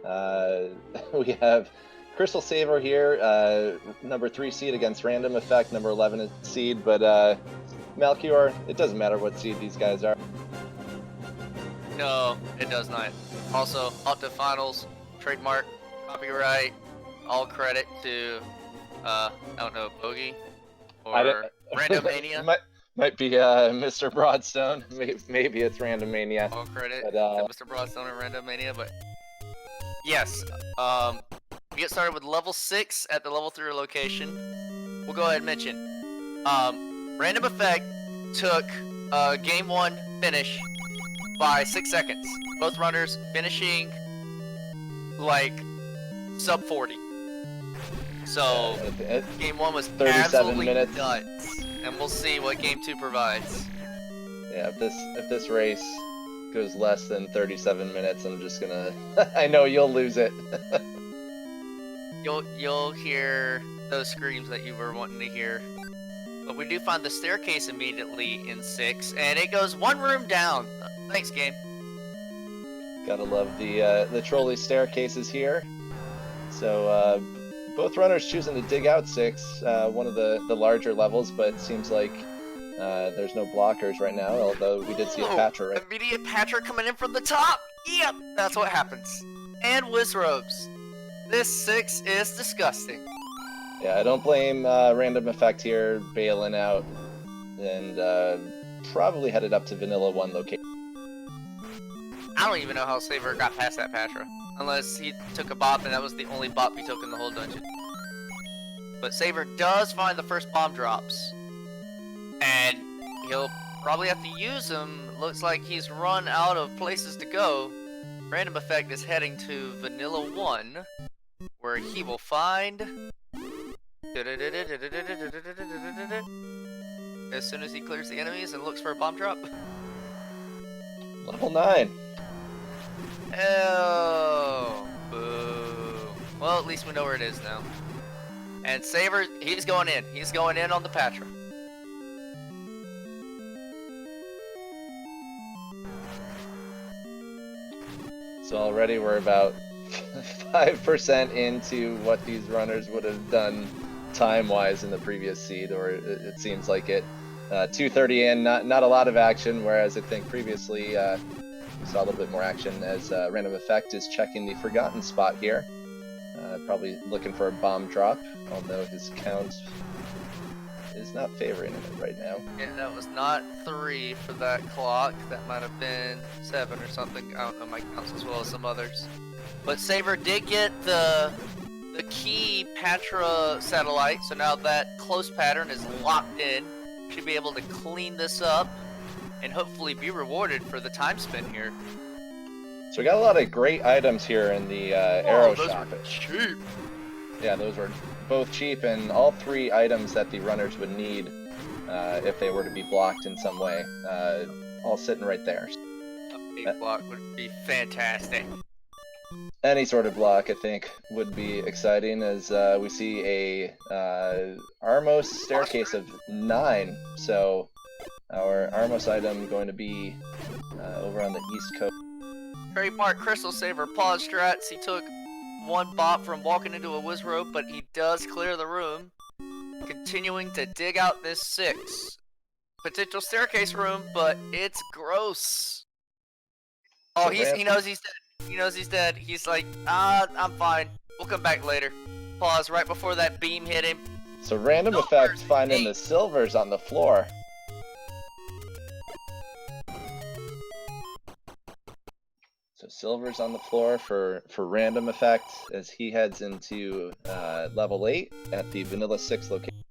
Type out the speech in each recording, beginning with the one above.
We have CrystalSaver here, number 3 seed against RandomEffekt, number 11 seed, but Melchior, it doesn't matter what seed these guys are. No, it does not. Also, up to finals, trademark, copyright, all credit to, I don't know, Bogey or Randomania. Might be Mr. Broadstone. Maybe it's Randomania. All credit but, to Mr. Broadstone and Randomania, but yes, we get started with level 6 at the level 3 location. We'll go ahead and mention, RandomEffekt took game 1 finish by 6 seconds. Both runners finishing like sub 40. So game 1 was 37 minutes. Nuts, and we'll see what game 2 provides. Yeah, if this race goes less than 37 minutes, I'm just gonna. I know you'll lose it. You'll hear those screams that you were wanting to hear. But we do find the staircase immediately in 6, and it goes 1 room down. Thanks, game. Gotta love the trolley staircases here. So both runners choosing to dig out 6, one of the larger levels, but it seems like there's no blockers right now, although we did see a Patra, right? Immediate Patra coming in from the top! Yep, that's what happens. And Wizrobes. This 6 is disgusting. Yeah, I don't blame RandomEffekt here bailing out and probably headed up to Vanilla 1 location. I don't even know how Saver got past that Patra. Unless he took a bop and that was the only bop he took in the whole dungeon. But Saver does find the first bomb drops. And he'll probably have to use them. Looks like he's run out of places to go. RandomEffekt is heading to Vanilla 1, where he will find... as soon as he clears the enemies and looks for a bomb drop. Level 9. Oh, boo. Well, at least we know where it is now. And Saver, he's going in. He's going in on the Patra. So already we're about 5% into what these runners would have done time-wise in the previous seed, or it seems like it. 2:30 in, not a lot of action, whereas I think previously we saw a little bit more action as RandomEffekt is checking the forgotten spot here. Probably looking for a bomb drop, although his count is not favoring it right now. Yeah, that was not 3 for that clock. That might have been 7 or something. I don't know my counts as well as some others. But Saver did get the key Patra satellite, so now that close pattern is locked in. Should be able to clean this up and hopefully be rewarded for the time spent here. So we got a lot of great items here in the arrow shop. Those were cheap. Yeah, those were both cheap, and all 3 items that the runners would need if they were to be blocked in some way, all sitting right there. A big block would be fantastic. Any sort of block, I think, would be exciting, as we see a Armos staircase of 9. So our Armos item going to be over on the east coast. Trademark CrystalSaver pause strats. He took 1 bop from walking into a Wizrobe, but he does clear the room. Continuing to dig out this 6. Potential staircase room, but it's gross. Oh, he knows he's dead. He knows he's dead. He's like, I'm fine. We'll come back later. Pause right before that beam hit him. So RandomEffekt finding the silvers on the floor. So silvers on the floor for RandomEffekt as he heads into level 8 at the Vanilla 6 location.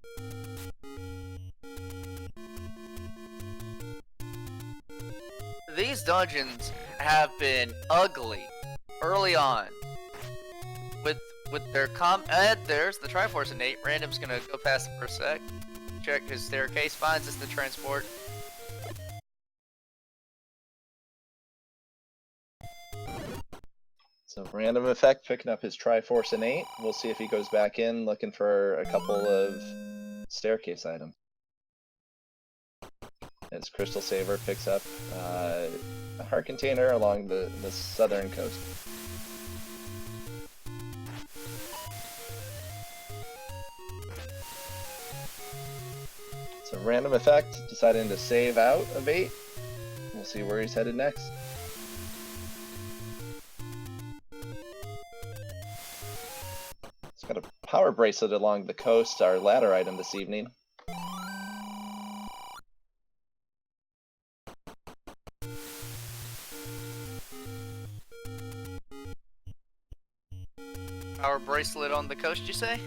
These dungeons have been ugly early on. With their there's the Triforce innate. Random's gonna go past it for a sec. Check his staircase, finds us the transport. So RandomEffekt picking up his Triforce innate. We'll see if he goes back in looking for a couple of staircase items. As CrystalSaver picks up a heart container along the southern coast. RandomEffekt deciding to save out of 8. We'll see where he's headed next. He's got a power bracelet along the coast, our ladder item this evening. Power bracelet on the coast, you say?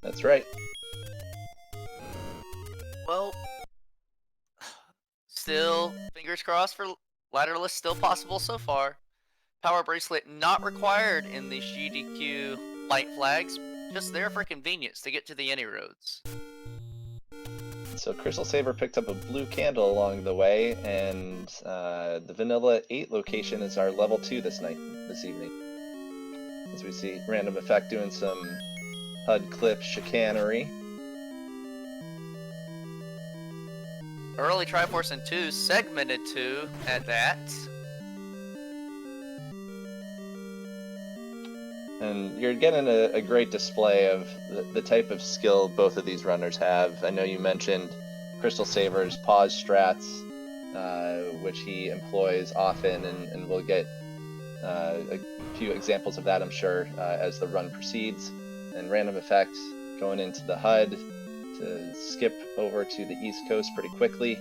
That's right. Well, still, fingers crossed for ladderless, still possible so far. Power bracelet not required in the GDQ light flags, just there for convenience to get to the any roads. So CrystalSaver picked up a blue candle along the way, and the Vanilla 8 location is our level 2 this evening. As we see RandomEffekt doing some HUD clip chicanery. Early Triforce in 2, segmented 2 at that. And you're getting a great display of the type of skill both of these runners have. I know you mentioned CrystalSaver's pause strats, which he employs often, and we'll get a few examples of that, I'm sure, as the run proceeds. And RandomEffekt going into the HUD to skip over to the East Coast pretty quickly.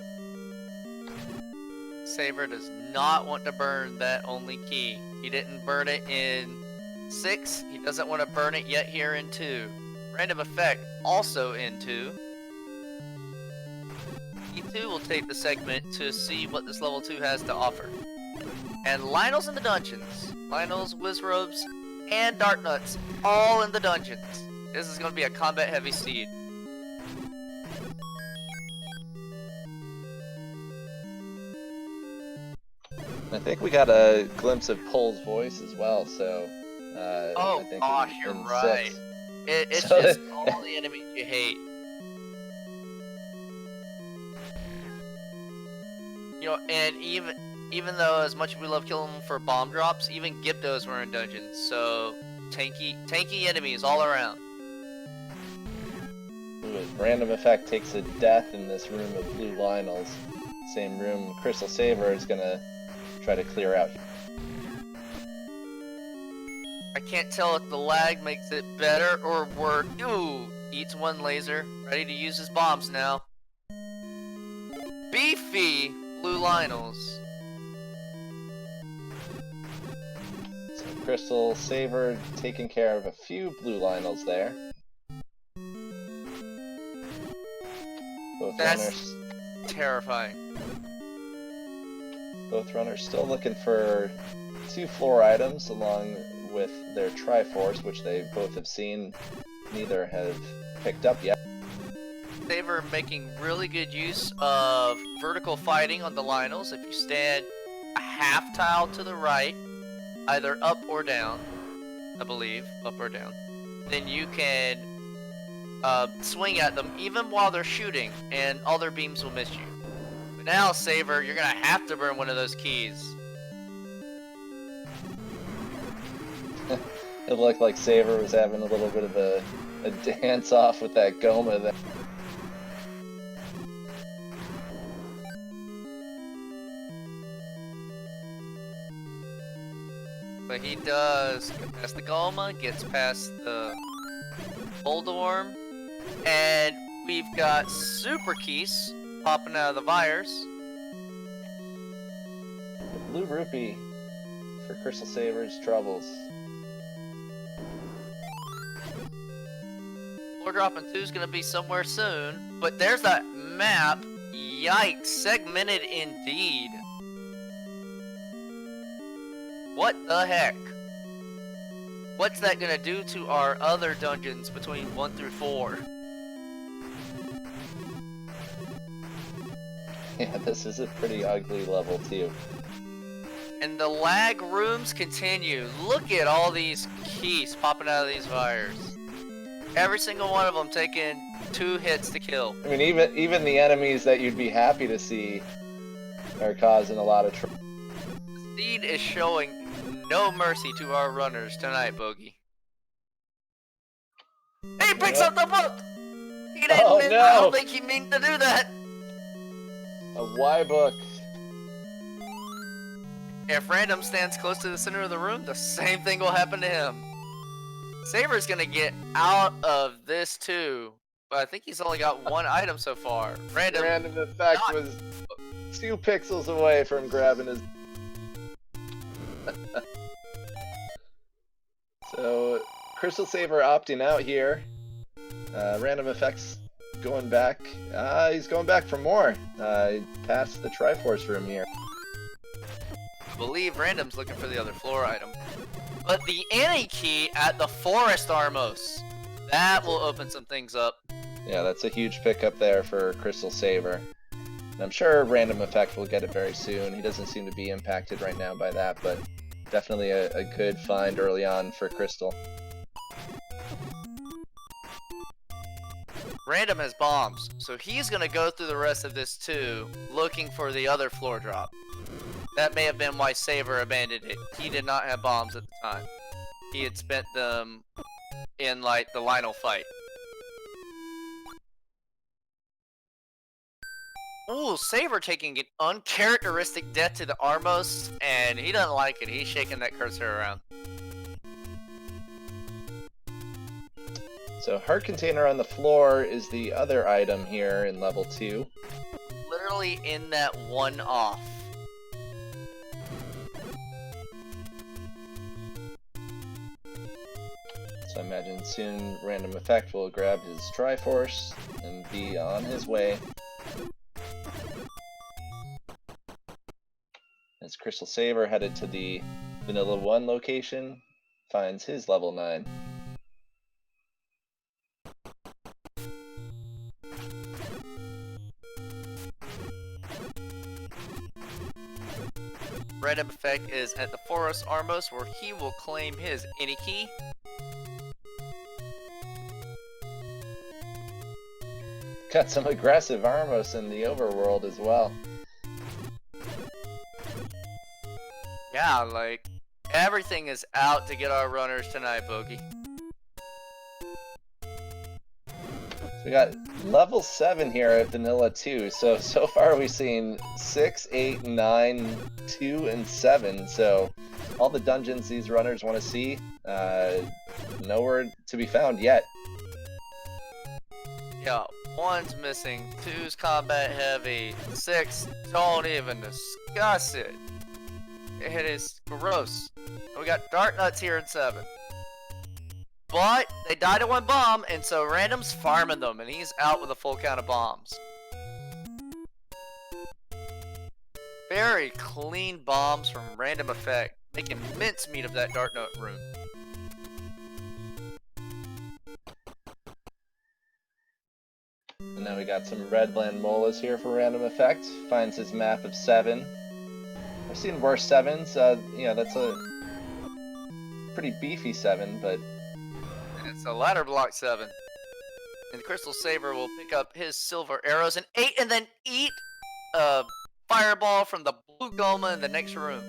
Saver does not want to burn that only key. He didn't burn it in 6. He doesn't want to burn it yet here in 2. RandomEffekt also in 2. He too will take the segment to see what this level 2 has to offer. And Lionel's in the dungeons. Lionel's, Wizrobes, and Darknuts all in the dungeons. This is going to be a combat heavy seed. I think we got a glimpse of Pole's voice as well, so Oh I think gosh, in you're 6. right. It's So just all the enemies you hate. You know, and even though as much as we love killing them for bomb drops, even Gyptos were in dungeons, so tanky enemies all around. RandomEffekt takes a death in this room of blue Lionels. Same room CrystalSaver is gonna try to clear out. I can't tell if the lag makes it better or worse. Ooh, eats one laser, ready to use his bombs now. Beefy blue Lionels. So CrystalSaver taking care of a few blue Lionels there. That's terrifying. Both runners still looking for 2 floor items along with their Triforce, which they both have seen. Neither have picked up yet. Saver making really good use of vertical fighting on the Lionels. If you stand a half tile to the right, either up or down, I believe, up or down, then you can swing at them even while they're shooting, and all their beams will miss you. But now, Saver, you're gonna have to burn one of those keys. It looked like Saver was having a little bit of a dance off with that Goma there. But he does get past the Goma, gets past the Boldorm, and we've got Super Keys popping out of the Vires. The blue rupee for CrystalSaver's troubles. Floor dropping 2 is gonna be somewhere soon, but there's that map. Yikes, segmented indeed. What the heck? What's that gonna do to our other dungeons between 1 through 4? Yeah, this is a pretty ugly level too. And the lag rooms continue. Look at all these keys popping out of these Vires. Every single one of them taking 2 hits to kill. I mean, even the enemies that you'd be happy to see are causing a lot of trouble. The seed is showing no mercy to our runners tonight, Bogey. He picks up the book! He didn't. Oh, I no. don't think he meant to do that. A Y book. If Random stands close to the center of the room, the same thing will happen to him. Saber's gonna get out of this too, but I think he's only got one item so far. RandomEffekt was 2 pixels away from grabbing his. So CrystalSaver opting out here. RandomEffekt's going back. He's going back for more. Past the Triforce room here. I believe Random's looking for the other floor item. But the Annie key at the Forest Armos, that will open some things up. Yeah, that's a huge pickup there for CrystalSaver. And I'm sure RandomEffekt will get it very soon. He doesn't seem to be impacted right now by that, but definitely a good find early on for Crystal. Random has bombs, so he's gonna go through the rest of this too, looking for the other floor drop. That may have been why Saver abandoned it. He did not have bombs at the time. He had spent them in like the Lionel fight. Ooh, Saver taking an uncharacteristic death to the Armos, and he doesn't like it. He's shaking that cursor around. So Heart Container on the floor is the other item here in level 2. Literally in that one off. So I imagine soon RandomEffekt will grab his Triforce and be on his way. As CrystalSaver headed to the Vanilla 1 location, finds his level 9. RandomEffekt is at the Forest Armos where he will claim his any key. Got some aggressive Armos in the overworld as well. Yeah, like, everything is out to get our runners tonight, Bogey. So we got level 7 here at Vanilla 2. So far we've seen 6, 8, 9, 2, and 7. So all the dungeons these runners want to see, nowhere to be found yet. Yeah, 1's missing, 2's combat heavy, 6, don't even discuss it. It is gross. We got Dark Nuts here in 7. But they died to 1 bomb, and so Random's farming them, and he's out with a full count of bombs. Very clean bombs from RandomEffekt, making mincemeat of that Dark Nut room. And now we got some Redland Molas here for RandomEffekt. Finds his map of 7. I've seen worse 7s. Yeah, that's a pretty beefy 7, but It's a ladder block 7. And the CrystalSaver will pick up his silver arrows and 8 and then eat a fireball from the blue Goma in the next room.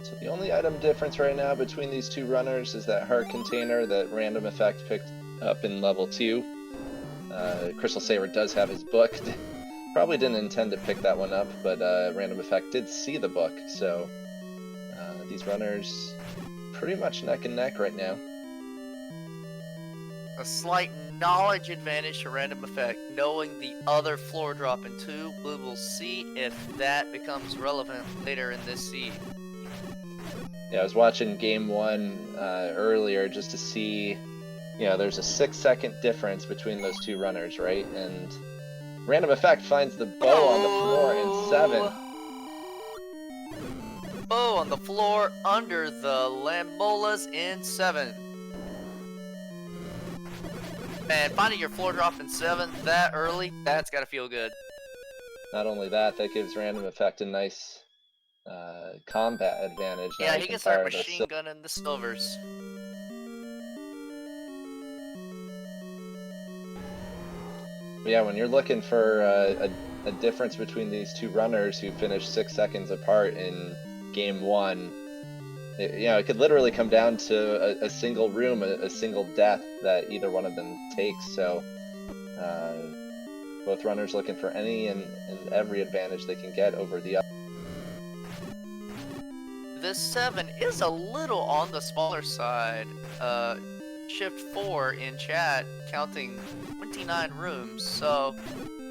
so the only item difference right now between these two runners is that Heart Container that RandomEffekt picked up in level 2. CrystalSaver does have his book. Probably didn't intend to pick that one up, but RandomEffekt did see the book, so these runners pretty much neck and neck right now. A slight knowledge advantage to RandomEffekt, knowing the other floor drop in 2. We will see if that becomes relevant later in this seed. Yeah, I was watching game 1 earlier just to see, there's a 6-second difference between those two runners, right? And RandomEffekt finds the bow on the floor in 7. Bow on the floor under the Lambolas in 7. Man, finding your floor drop in 7 that early, that's gotta feel good. Not only that gives RandomEffekt a nice combat advantage. Now Yeah, he can start fire the machine gunning the silvers. But yeah, when you're looking for a difference between these two runners who finished 6 seconds apart in game 1, It could literally come down to a single room, a single death that either one of them takes. So both runners looking for any and every advantage they can get over the other. This 7 is a little on the smaller side. Shift 4 in chat counting 29 rooms, so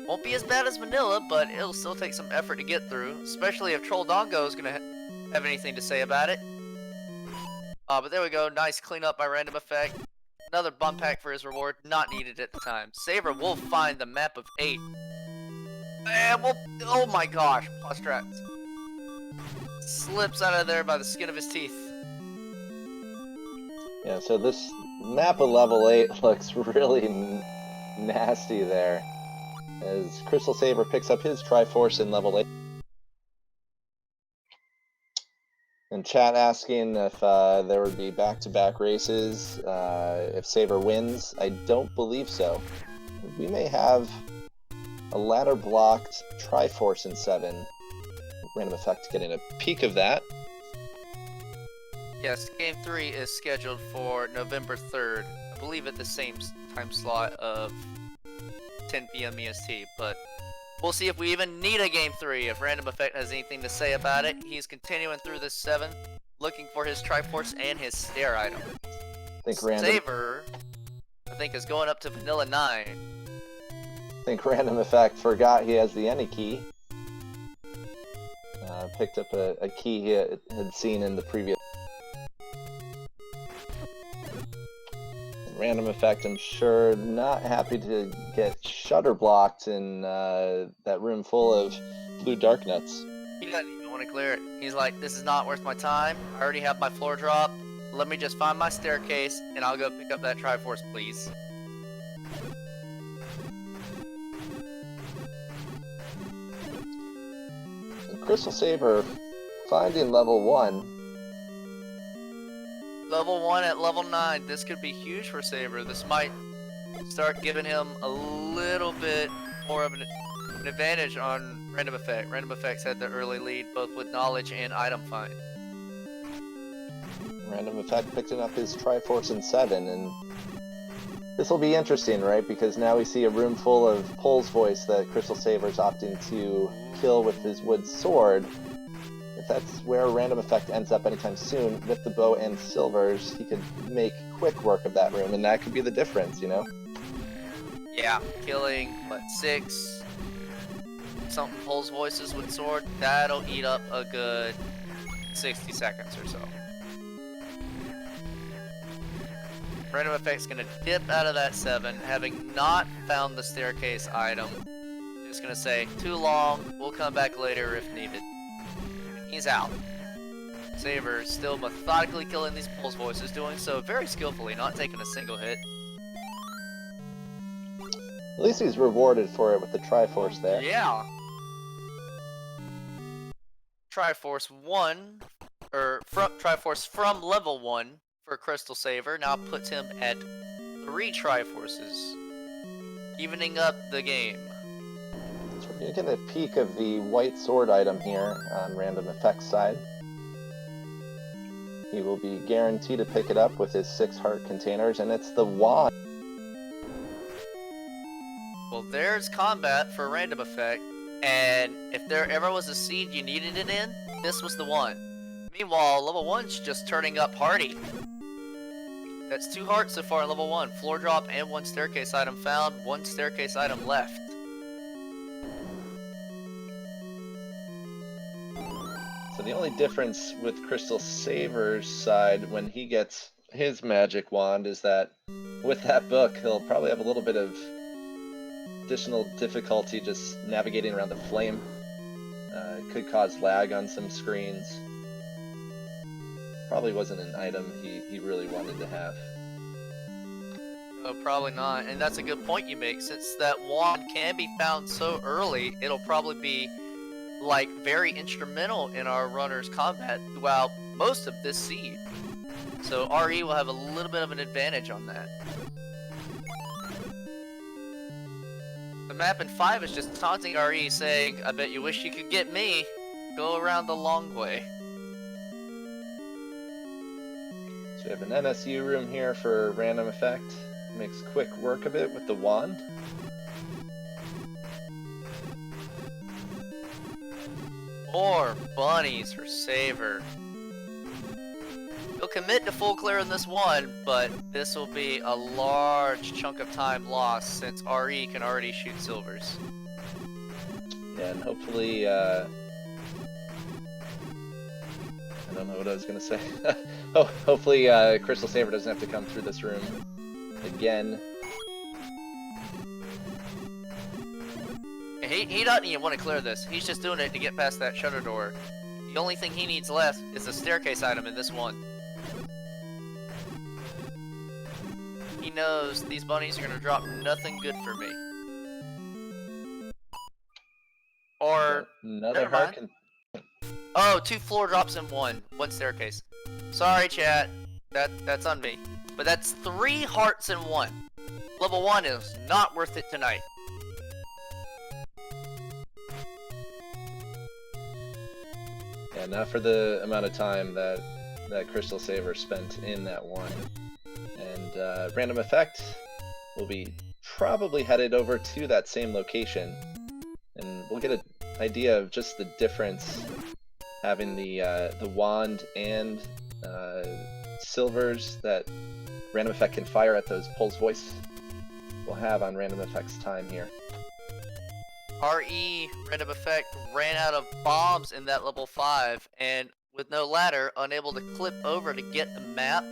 won't be as bad as vanilla, but it'll still take some effort to get through, especially if Troll Dongo is gonna have anything to say about it. But there we go, nice cleanup by RandomEffekt. Another bump pack for his reward, not needed at the time. Saver will find the map of 8. And oh my gosh, pause traps. Slips out of there by the skin of his teeth. Yeah, so this map of level 8 looks really nasty there, as CrystalSaver picks up his Triforce in level 8. And chat asking if there would be back-to-back races if Saver wins. I don't believe so. We may have a ladder-blocked Triforce in 7. RandomEffekt getting a peek of that. Yes, Game 3 is scheduled for November 3rd. I believe at the same time slot of 10 p.m. EST, but we'll see if we even need a Game 3, if RandomEffekt has anything to say about it. He's continuing through this 7, looking for his Triforce and his Stair item. Saver, I think, is going up to Vanilla 9. I think RandomEffekt forgot he has the any key. Picked up a key he had seen in the previous. RandomEffekt, I'm sure, not happy to get shutter blocked in that room full of blue dark nuts. He doesn't even want to clear it. He's like, this is not worth my time. I already have my floor drop. Let me just find my staircase, and I'll go pick up that Triforce, please. CrystalSaver finding level 1. Level 1 at level 9. This could be huge for Saver. This might start giving him a little bit more of an advantage on RandomEffekt. RandomEffekt's had the early lead both with knowledge and item find. RandomEffekt picking up his Triforce in 7, and this will be interesting, right? Because now we see a room full of Pole's Voice that CrystalSaver's opting to kill with his wood sword. If that's where RandomEffekt ends up anytime soon, with the bow and silvers, he could make quick work of that room, and that could be the difference, you know? Yeah, killing, what, 6 something Pole's Voices with sword, that'll eat up a good 60 seconds or so. RandomEffekt's gonna dip out of that 7, having not found the staircase item. Just gonna say, too long, we'll come back later if needed. He's out. Saver still methodically killing these Pole's Voices, doing so very skillfully, not taking a single hit. At least he's rewarded for it with the Triforce there. Yeah. Triforce 1, or Triforce from level 1 for CrystalSaver now puts him at 3 Triforces, evening up the game. So we're gonna get a peek of the white sword item here on RandomEffekt's side. He will be guaranteed to pick it up with his 6 heart containers, and it's the wand. Well, there's combat for RandomEffekt, and if there ever was a seed you needed it in, this was the one. Meanwhile, level 1's just turning up hardy. That's 2 hearts so far in level 1. Floor drop and 1 staircase item found, 1 staircase item left. So the only difference with CrystalSaver's side when he gets his magic wand is that with that book, he'll probably have a little bit of additional difficulty just navigating around the flame. It could cause lag on some screens. Probably wasn't an item he really wanted to have. Oh, probably not. And that's a good point you make. Since that wand can be found so early, it'll probably be like very instrumental in our runner's combat throughout most of this seed. So RE will have a little bit of an advantage on that. The map in 5 is just taunting RE, saying, I bet you wish you could get me. Go around the long way. we have an NSU room here for random effect. Makes quick work of it with the wand. More bunnies for Saver. He'll commit to full clear in this one, but this will be a large chunk of time lost since RE can already shoot silvers. Yeah, and hopefully, I don't know what I was gonna say. Hopefully, CrystalSaver doesn't have to come through this room again. He doesn't even want to clear this. He's just doing it to get past that shutter door. The only thing he needs left is a staircase item in this one. He knows these bunnies are going to drop nothing good for me. Or, another never mind. heart. Oh, 2 floor drops in one staircase. Sorry, chat. That's on me. But that's 3 hearts in one. Level 1 is not worth it tonight. Yeah, not for the amount of time that CrystalSaver spent in that one. And Random Effect will be probably headed over to that same location, and we'll get an idea of just the difference having the wand and silvers that Random Effect can fire at those Pulse Voice will have on Random Effect's time here. RE Random Effekt ran out of bombs in that level 5, and with no ladder, unable to clip over to get the map,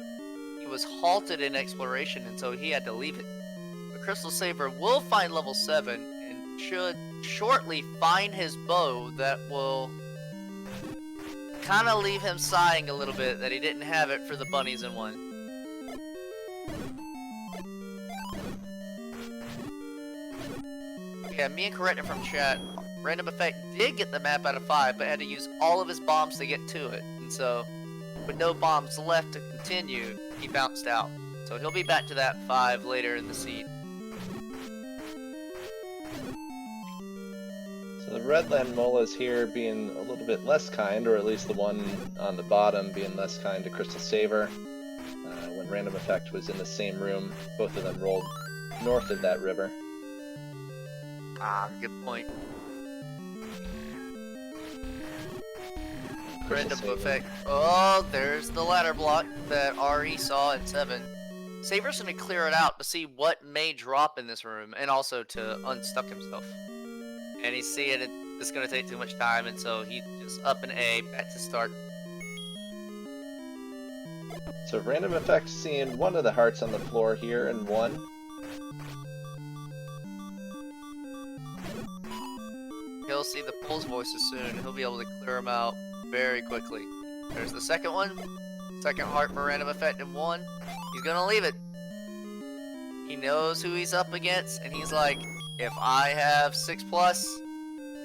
he was halted in exploration, and so he had to leave it. But CrystalSaver will find level 7 and should shortly find his bow that will kind of leave him sighing a little bit that he didn't have it for the bunnies in one. Yeah, me and corrected from chat, Random Effekt did get the map out of 5, but had to use all of his bombs to get to it. And so, with no bombs left to continue, he bounced out. So he'll be back to that 5 later in the seed. So the Redland Molas here being a little bit less kind, or at least the one on the bottom being less kind to CrystalSaver. When Random Effect was in the same room, both of them rolled north of that river. Ah, good point. Random Effekt. Oh, there's the ladder block that RE saw at 7. Saver's gonna clear it out to see what may drop in this room, and also to unstuck himself. And he's seeing it's gonna take too much time, and so he just up an A, back to start. So Random Effect seeing one of the hearts on the floor here, and one. He'll see the Pulse Voices soon. He'll be able to clear them out very quickly. There's the second one. Second heart for Random Effekt in 1. He's gonna leave it. He knows who he's up against, and he's like, if I have 6+,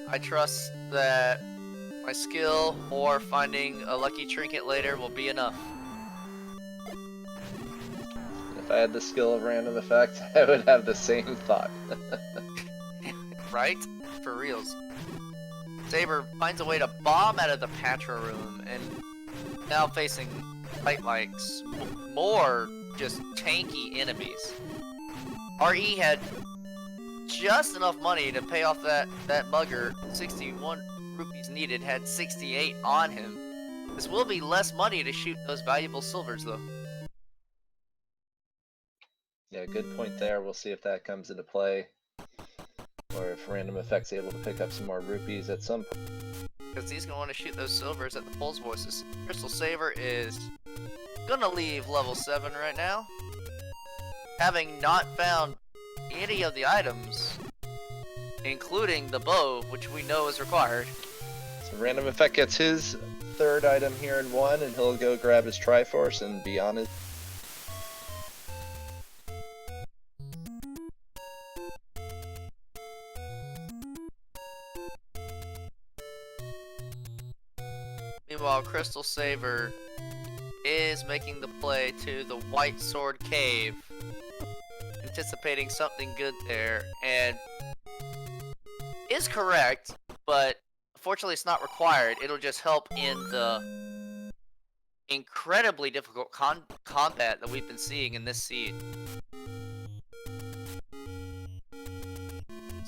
I trust that my skill or finding a lucky trinket later will be enough. If I had the skill of Random Effect, I would have the same thought. Right? For reals. Saber finds a way to bomb out of the Patra room, and now facing like more just tanky enemies. RE had just enough money to pay off that mugger. 61 rupees needed, had 68 on him. This will be less money to shoot those valuable silvers though. Yeah, good point there. We'll see if that comes into play, or if Random Effect's able to pick up some more rupees at some point. Because he's going to want to shoot those silvers at the Pulse Voices. CrystalSaver is going to leave level 7 right now, having not found any of the items, including the bow, which we know is required. So Random Effect gets his third item here in 1, and he'll go grab his Triforce and be on his... Meanwhile, CrystalSaver is making the play to the White Sword Cave, anticipating something good there, and is correct, but unfortunately it's not required. It'll just help in incredibly difficult combat that we've been seeing in this seed.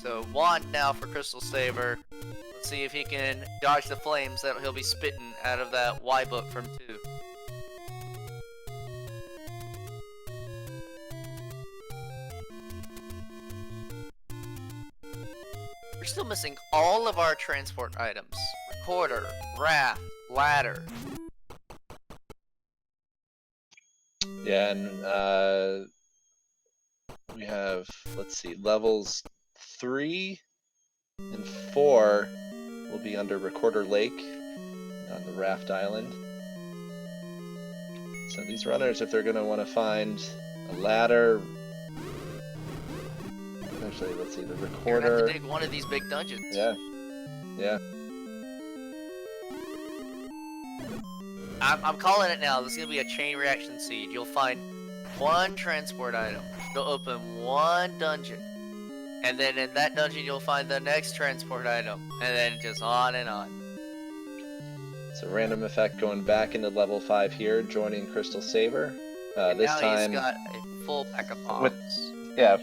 So wand now for CrystalSaver. Let's see if he can dodge the flames that he'll be spitting out of that Y book from 2. We're still missing all of our transport items. Recorder, raft, ladder. Yeah, and we have, let's see, levels 3 and 4 will be under Recorder Lake on the Raft Island. So these runners, if they're going to want to find a ladder, actually, let's see, the You're Recorder. gonna have to dig one of these big dungeons. Yeah, yeah. I'm calling it now. This is gonna be a chain reaction seed. You'll find one transport item. You'll open one dungeon. And then in that dungeon, you'll find the next transport item. And then just on and on. So RandomEffekt going back into level 5 here, joining CrystalSaver. And This now time, he's got a full pack of bombs. yeah,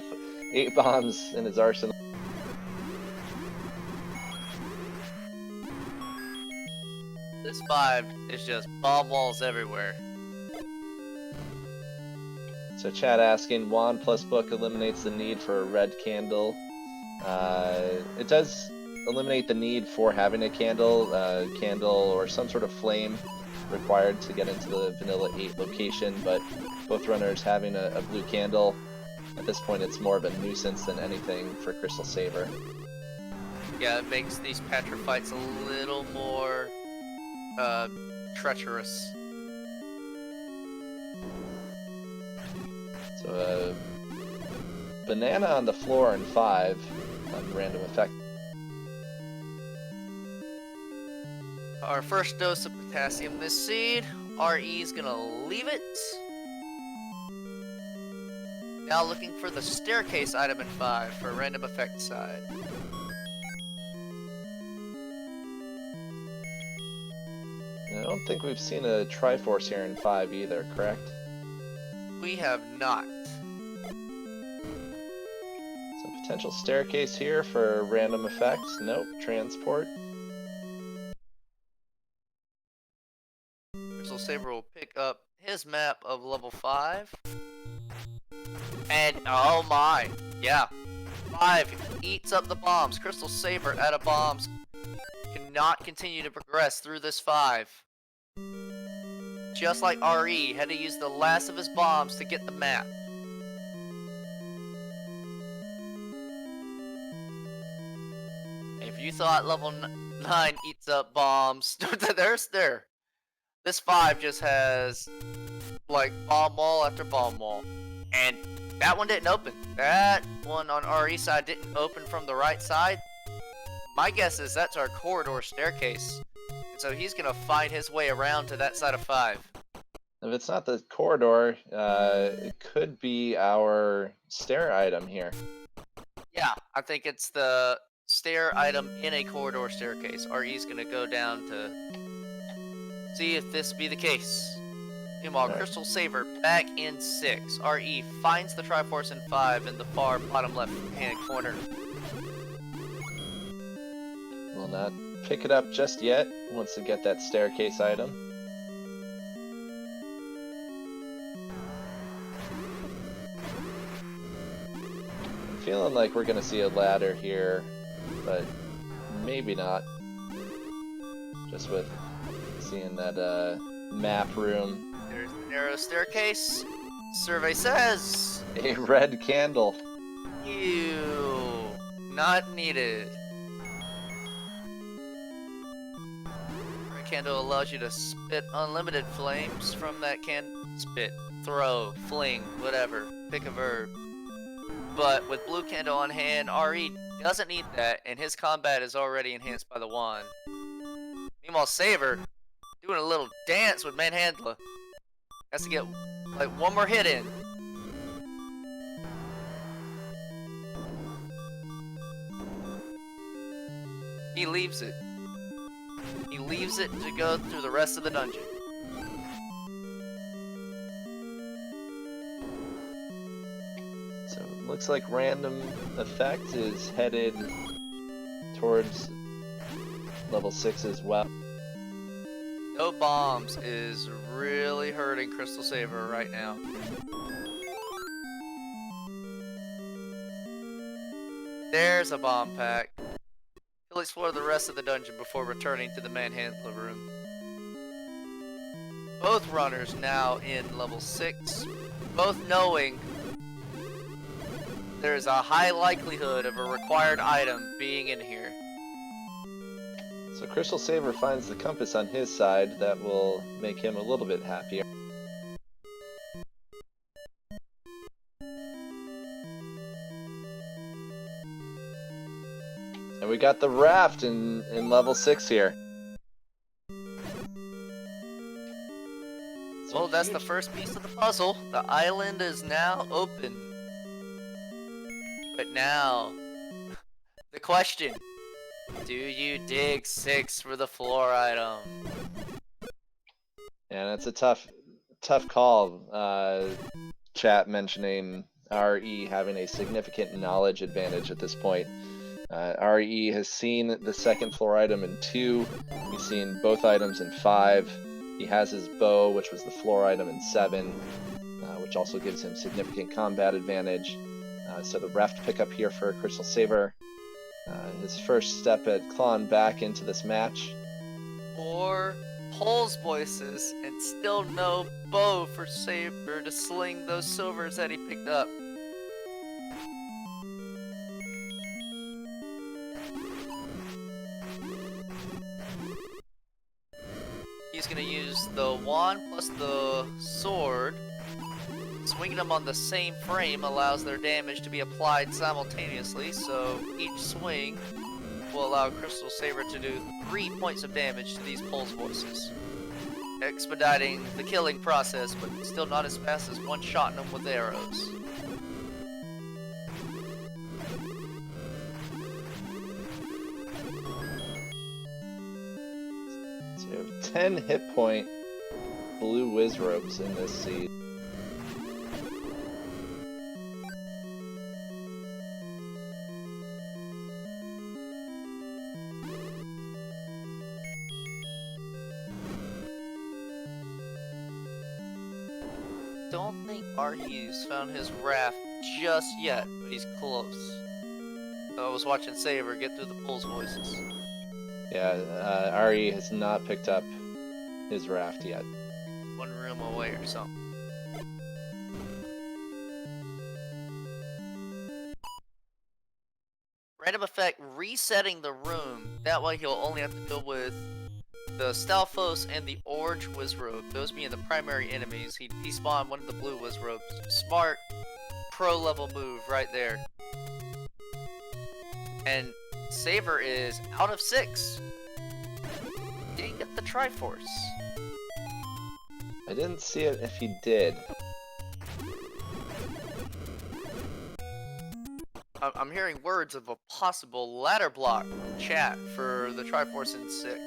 8 bombs in his arsenal. This 5 is just bomb walls everywhere. So chat asking, wand plus book eliminates the need for a red candle. It does eliminate the need for having a candle or some sort of flame required to get into the vanilla 8 location, but both runners having a blue candle, at this point it's more of a nuisance than anything for CrystalSaver. Yeah, it makes these Patra fights a little more treacherous. So banana on the floor in 5 on RandomEffekt. Our first dose of potassium this seed. RE's gonna leave it. Now looking for the staircase item in 5 for RandomEffekt side. I don't think we've seen a Triforce here in 5 either, correct? We have not. So potential staircase here for RandomEffekt. Nope, transport. CrystalSaver will pick up his map of level 5. And oh my, yeah. 5 eats up the bombs. CrystalSaver out of bombs. Cannot continue to progress through this 5. Just like RE had to use the last of his bombs to get the map. If you thought level 9 eats up bombs, there. This 5 just has like bomb wall after bomb wall. And that one didn't open. That one on RE side didn't open from the right side. My guess is that's our corridor staircase. And so he's gonna find his way around to that side of 5. If it's not the corridor, it could be our stair item here. Yeah, I think it's the stair item in a corridor staircase. RE's gonna go down to see if this be the case. Meanwhile, Right. CrystalSaver back in 6. RE finds the Triforce in 5 in the far bottom left hand corner. Will not pick it up just yet. Wants to get that staircase item. I'm feeling like we're gonna see a ladder here, but maybe not. Just with seeing that map room. There's the narrow staircase. Survey says, A red candle. ew, not needed. Red candle allows you to spit unlimited flames from that spit, throw, fling, whatever, pick a verb. But with blue candle on hand, RE doesn't need that, and his combat is already enhanced by the wand. Meanwhile, Saver doing a little dance with Manhandler. Has to get like one more hit in. He leaves it. He leaves it to go through the rest of the dungeon. looks like RandomEffekt is headed towards level 6 as well. No bombs is really hurting CrystalSaver right now. There's a bomb pack. He'll explore the rest of the dungeon before returning to the manhandler room. Both runners now in level 6, both knowing there's a high likelihood of a required item being in here. So CrystalSaver finds the compass on his side. That will make him a little bit happier. And we got the raft in level 6 here. Well, that's the first piece of the puzzle. The island is now open. But now, the question, do you dig 6 for the floor item? Yeah, that's a tough call. Chat mentioning RE having a significant knowledge advantage at this point. RE has seen the second floor item in 2. He's seen both items in 5. He has his bow, which was the floor item in 7, which also gives him significant combat advantage. So the raft pickup here for CrystalSaver. His first step at clawing back into this match. 4 Pole's voices and still no bow for Saber to sling those silvers that he picked up. He's gonna use the wand plus the sword. Swinging them on the same frame allows their damage to be applied simultaneously, so each swing will allow CrystalSaver to do 3 points of damage to these Pole's voices, expediting the killing process, but still not as fast as one-shotting them with arrows. So we have 10 hit point blue whiz ropes in this seed. Don't think RU's found his raft just yet, but he's close. I was watching Saber get through the Pole's voices. Yeah, RE has not picked up his raft yet. 1 room away or something. RandomEffekt resetting the room. That way he'll only have to deal with the Stalfos and the orange Wizrobe, those being the primary enemies. He despawned one of the blue Wizrobes. Smart, pro level move right there. And Saver is out of 6. Did he get the Triforce? I didn't see it if he did. I'm hearing words of a possible ladder block chat for the Triforce in 6.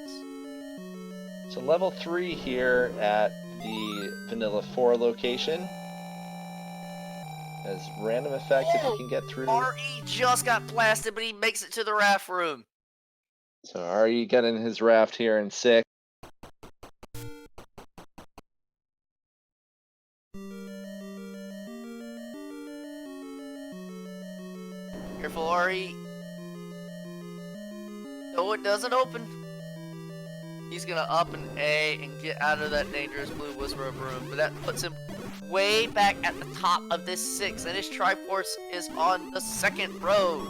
So level 3 here at the Vanilla 4 location. As RandomEffekt, if he can get through. RE just got blasted, but he makes it to the raft room. So RE getting his raft here in 6. Careful, RE. No, it doesn't open. He's gonna up an A and get out of that dangerous blue Wizrobe room, but that puts him way back at the top of this 6, and his Triforce is on the 2nd row.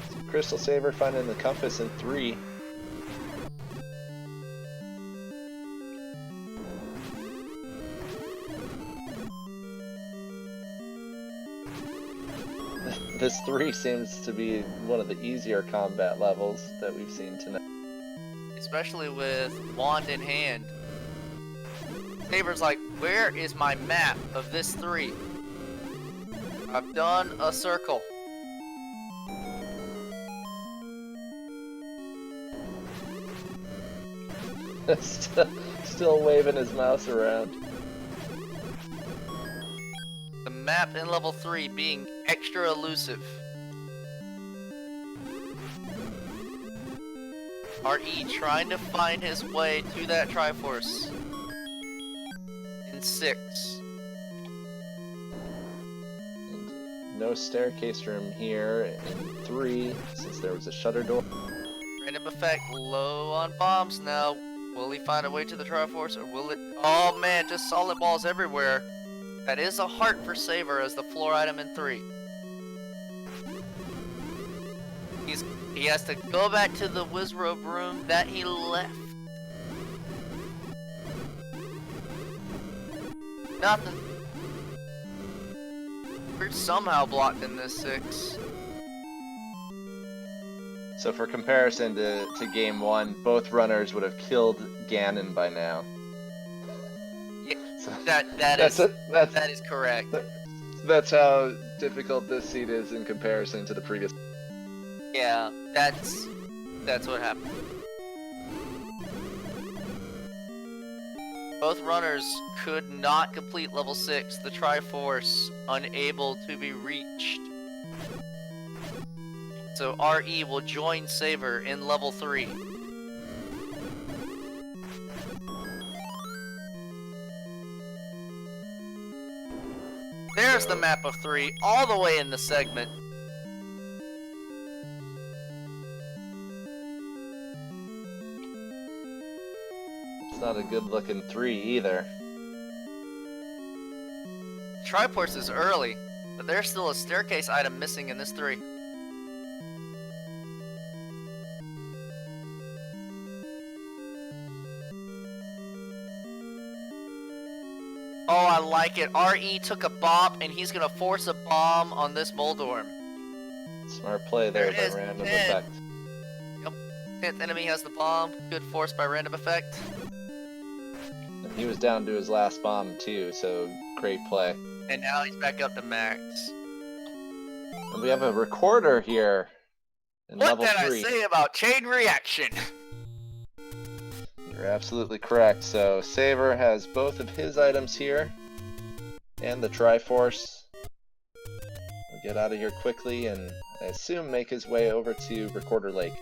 So CrystalSaver finding the compass in 3. This 3 seems to be one of the easier combat levels that we've seen tonight. Especially with wand in hand. Saber's like, where is my map of this 3? I've done a circle. Still waving his mouse around. The map in level 3 being extra elusive. RE trying to find his way to that Triforce. In 6. No staircase room here in 3, since there was a shutter door. RandomEffekt low on bombs now. Will he find a way to the Triforce, or will it? Oh man, just solid balls everywhere. That is a heart for Saver as the floor item in 3. He has to go back to the Wizrobe room that he left. Nothing. We're somehow blocked in this 6. So for comparison to game 1, both runners would have killed Ganon by now. Yeah, So that is correct. That's how difficult this seed is in comparison to the previous. Yeah, that's what happened. Both runners could not complete level 6, the Triforce unable to be reached. So RE will join Saver in level 3. There's the map of 3, all the way in the segment. It's not a good looking 3 either. Triforce is early, but there's still a staircase item missing in this 3. Oh, I like it. RE took a bop, and he's gonna force a bomb on this Moldorm. Smart play there by RandomEffekt. Yep. 10th enemy has the bomb. Good force by RandomEffekt. And he was down to his last bomb too, so great play. And now he's back up to max. And we have a recorder here in What level did 3. I say about chain reaction? You're absolutely correct. So Saver has both of his items here and the Triforce. We'll get out of here quickly and I assume make his way over to Recorder Lake.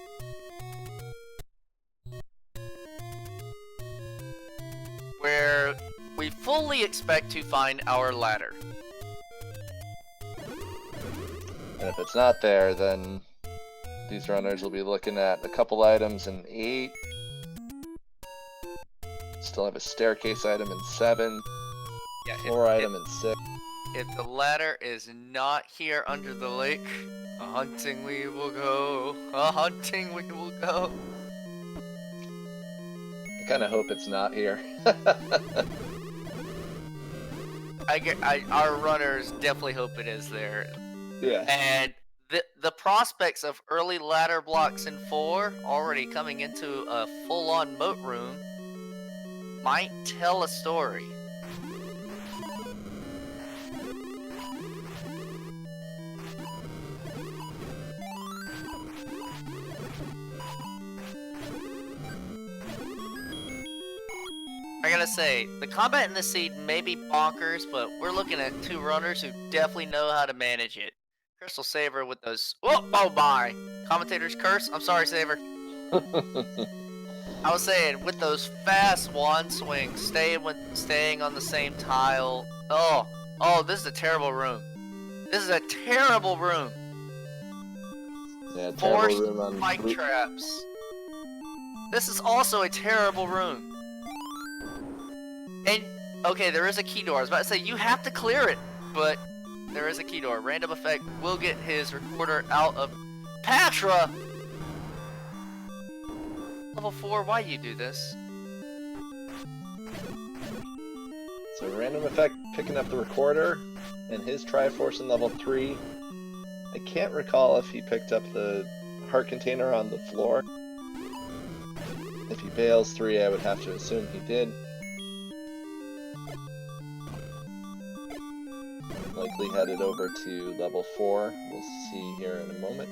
Where we fully expect to find our ladder. And if it's not there, then these runners will be looking at a couple items in 8. Still have a staircase item in 7. Yeah, Floor item in 6. If the ladder is not here under the lake, a hunting we will go. A hunting we will go. I kind of hope it's not here. Our runners definitely hope it is there. Yeah. And the prospects of early ladder blocks in 4 already coming into a full-on moat room might tell a story. I gotta say, the combat in this seed may be bonkers, but we're looking at 2 runners who definitely know how to manage it. CrystalSaver with those. Oh my! Commentator's curse. I'm sorry, Saver. I was saying, with those fast wand swings, staying on the same tile. Oh, this is a terrible room. This is a terrible room. Yeah, Forced terrible room on spike traps. This is also a terrible room. And okay, there is a key door. I was about to say you have to clear it, but there is a key door. RandomEffekt will get his recorder out of Patra. Level 4, why do you do this? So RandomEffekt picking up the recorder and his Triforce in level 3. I can't recall if he picked up the heart container on the floor. If he bails 3, I would have to assume he did. Likely headed over to level 4. We'll see here in a moment.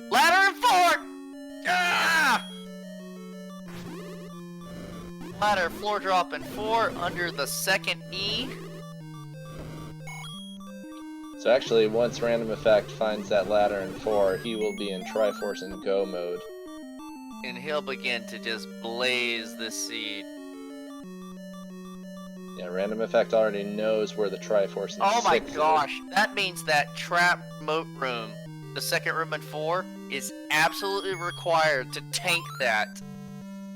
Ladder and 4! Ah! ladder floor drop in 4 under the second E. So actually, once RandomEffekt finds that ladder in 4, he will be in Triforce and Go mode. And he'll begin to just blaze this seed. Yeah, RandomEffekt already knows where the Triforce in Oh my 6 gosh, that means that trap moat room, the second room in 4, is absolutely required to tank that.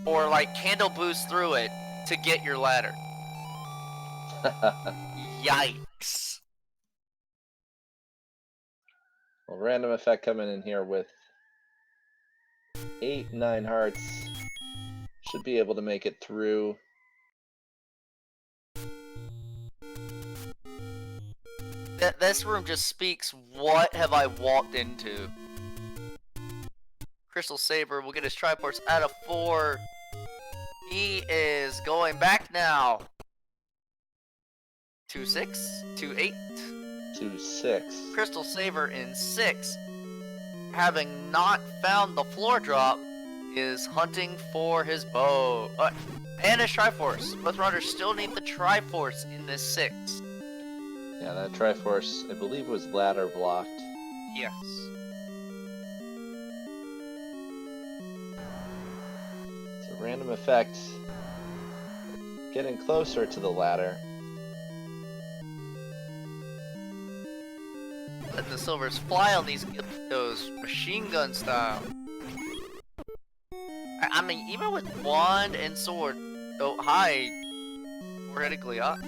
Or like candle boost through it to get your ladder. is. Yikes. Well, RandomEffekt coming in here with 8, 9 hearts. Should be able to make it through. This room just speaks, what have I walked into? CrystalSaver will get his triports out of 4. He is going back now. 2-6, 2-8. 2-6. CrystalSaver in 6, having not found the floor drop, is hunting for his bow. And his Triforce. Both runners still need the Triforce in this 6. Yeah, that Triforce, I believe, was ladder blocked. Yes. So RandomEffekt getting closer to the ladder. Let the silvers fly on those machine gun style. I mean, even with wand and sword, oh hi, four-headed Gleeok.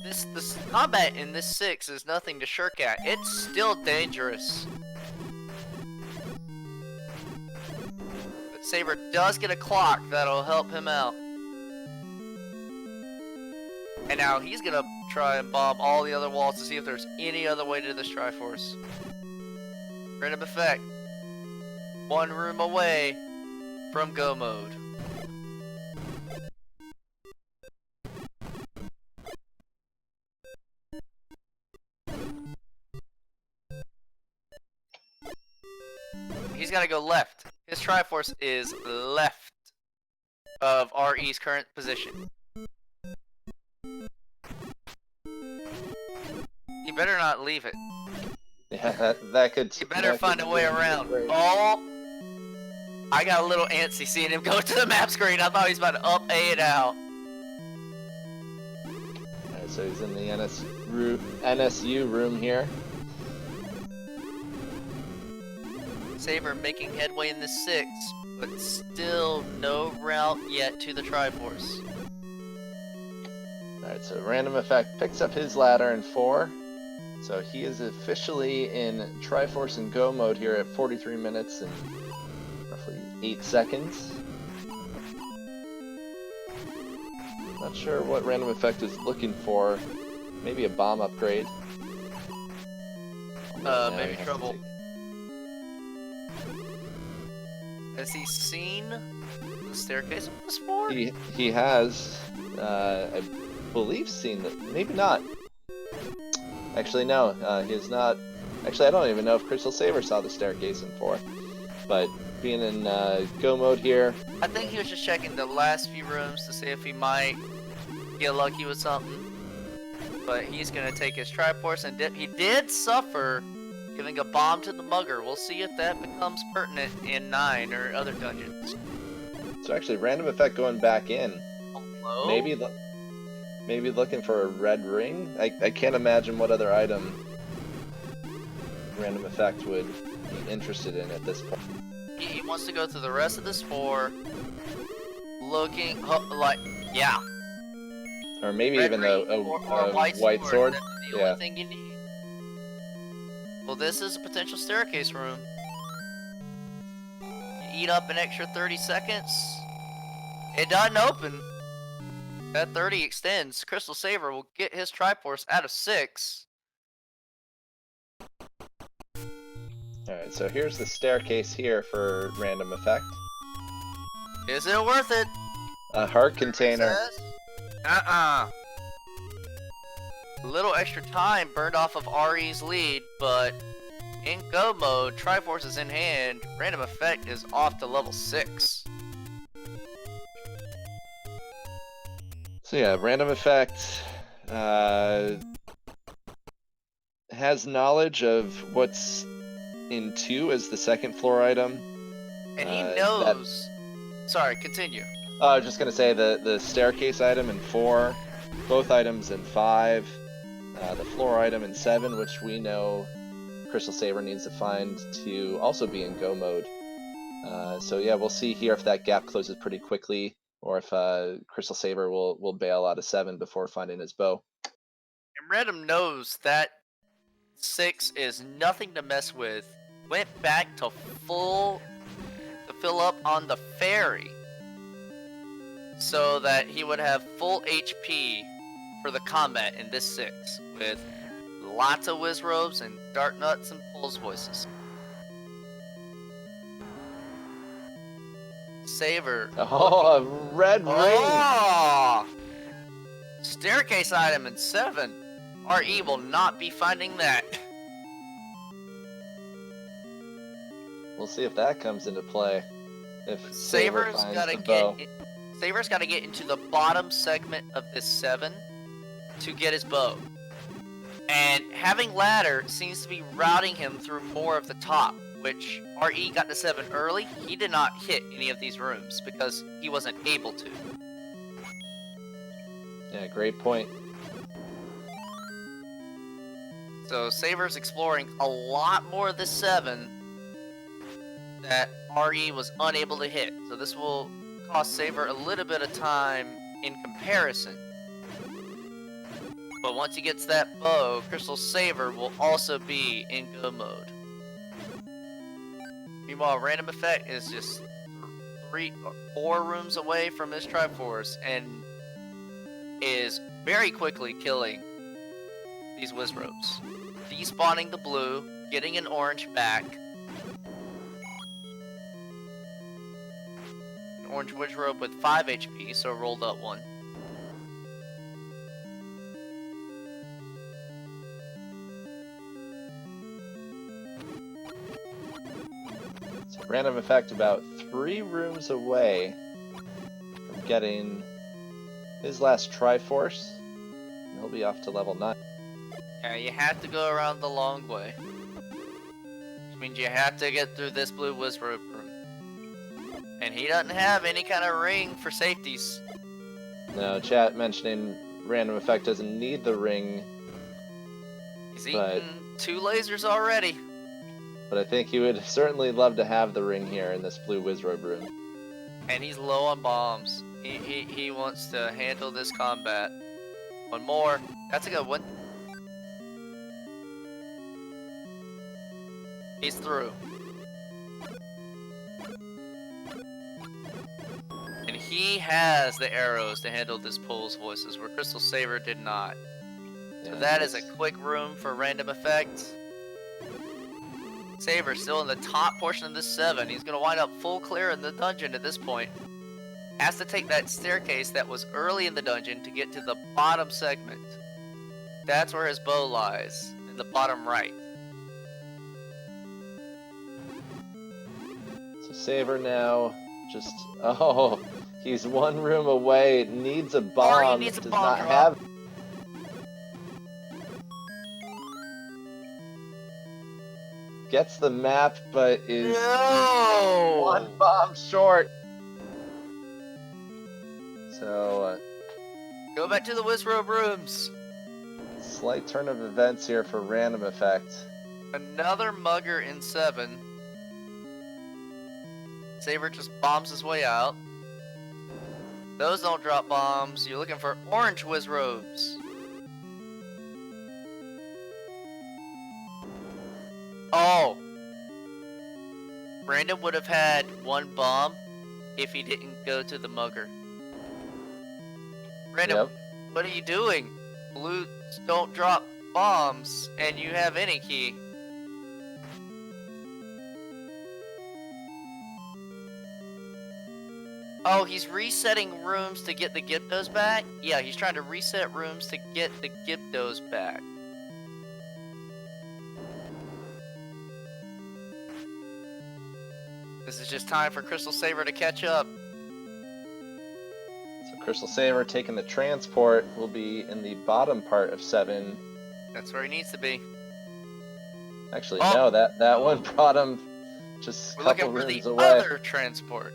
This combat in this 6 is nothing to shirk at. It's still dangerous. But Saber does get a clock that'll help him out. And now he's gonna try and bomb all the other walls to see if there's any other way to this Triforce. RandomEffekt, 1 room away from go mode. He's gotta go left. His Triforce is left of RE's current position. You better not leave it. Yeah, that could. You better find a way around. Oh! I got a little antsy seeing him go to the map screen. I thought he was about to up A it out. Alright, so he's in the NSU room here. Saber making headway in the 6, but still no route yet to the Triforce. Alright, so RandomEffekt picks up his ladder in 4. So he is officially in Triforce and Go mode here at 43 minutes and roughly 8 seconds. Not sure what RandomEffekt is looking for. Maybe a bomb upgrade. Maybe trouble. Has he seen the staircase of this floor? He has, I believe, seen that. Maybe not. Actually, no, he has not. Actually, I don't even know if CrystalSaver saw the staircase in 4. But being in Go mode here. I think he was just checking the last few rooms to see if he might get lucky with something. But he's gonna take his Triforce and dip. He did suffer giving a bomb to the mugger. We'll see if that becomes pertinent in 9 or other dungeons. So actually, RandomEffekt going back in. Hello? Maybe looking for a red ring? I can't imagine what other item RandomEffekt would be interested in at this point. He wants to go through the rest of this 4, looking, like, yeah. Or maybe Red even ring a or white sword. That's the Yeah. only thing you need. Well, this is a potential staircase room. You eat up an extra 30 seconds. It doesn't open. That 30 extends. CrystalSaver will get his Triforce out of 6. Alright, so here's the staircase here for RandomEffekt. Is it worth it? A heart container. A little extra time burned off of RE's lead, but in go mode, Triforce is in hand. RandomEffekt is off to level 6. So yeah, RandomEffekt has knowledge of what's in 2 as the second floor item. And he that knows. Sorry, continue. I was just gonna say the staircase item in 4, both items in 5, the floor item in 7, which we know CrystalSaver needs to find to also be in go mode. So yeah, we'll see here if that gap closes pretty quickly, or if CrystalSaver will bail out of 7 before finding his bow. And Random knows that 6 is nothing to mess with. Went back to fill up on the ferry, so that he would have full HP for the combat in this 6, with lots of whiz robes and dart nuts and pulse voices. Saver. Oh, a red ring! Oh! Staircase item in 7. RE will not be finding that. We'll see if that comes into play. If Saver Saver's finds gotta the bow. Saver's gotta get into the bottom segment of this 7 to get his bow. And having ladder seems to be routing him through more of the top, which RE got to 7 early. He did not hit any of these rooms because he wasn't able to. Yeah, great point. So Saver's exploring a lot more of this 7 that RE was unable to hit. So this will cost Saver a little bit of time in comparison. But once he gets that bow, CrystalSaver will also be in go mode. Meanwhile, RandomEffekt is just 3 or 4 rooms away from his Triforce and is very quickly killing these whiz robes. Despawning the blue, getting an orange back. An orange whiz robe with 5 HP, so rolled up 1. So RandomEffekt about 3 rooms away from getting his last Triforce. And he'll be off to level 9. Yeah, you have to go around the long way. Which means you have to get through this blue whiz robe room. And he doesn't have any kind of ring for safeties. Now, chat mentioning RandomEffekt doesn't need the ring, He's eaten 2 lasers already. but I think he would certainly love to have the ring here in this blue Wizrobe room. And he's low on bombs. He wants to handle this combat. 1 more. That's a good one. He's through. And he has the arrows to handle this Pole's voices, where CrystalSaver did not. So that is a quick room for RandomEffekt. Saver still in the top portion of this 7. He's going to wind up full clear in the dungeon at this point. Has to take that staircase that was early in the dungeon to get to the bottom segment. That's where his bow lies, in the bottom right. So Saver now just, oh, he's 1 room away, needs a bomb, needs a does bomb not drop. have. Gets the map, but is No! 1 bomb short. So, Go back to the Wizrobe rooms. slight turn of events here for RandomEffekt. Another mugger in 7. Saver just bombs his way out. Those don't drop bombs. You're looking for orange Wizrobes. Oh! Brandon would have had 1 bomb if he didn't go to the mugger. Brandon, Yep. what are you doing? Blues don't drop bombs, and you have any key. Oh, he's resetting rooms to get the Gyptos back? Yeah, he's trying to reset rooms to get the Gyptos back. This is just time for CrystalSaver to catch up. So CrystalSaver taking the transport will be in the bottom part of 7. That's where he needs to be. Actually, Oh. no, that one brought him just a We're couple looking for rooms the away. other transport.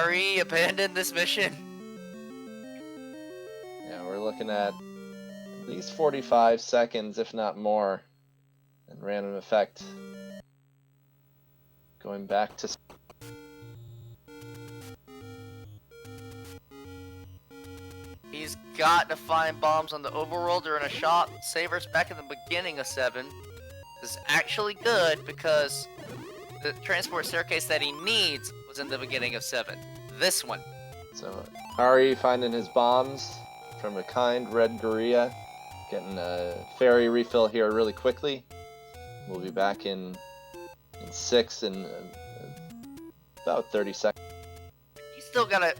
RE abandoned this mission. Yeah, we're looking at least 45 seconds, if not more. And RandomEffekt going back to... He's got to find bombs on the overworld or in a shop. Saver's back in the beginning of 7. This is actually good because the transport staircase that he needs was in the beginning of 7. This one. So, Ari finding his bombs from a kind red gorilla. Getting a ferry refill here really quickly. We'll be back in 6 in about 30 seconds. He's still gotta,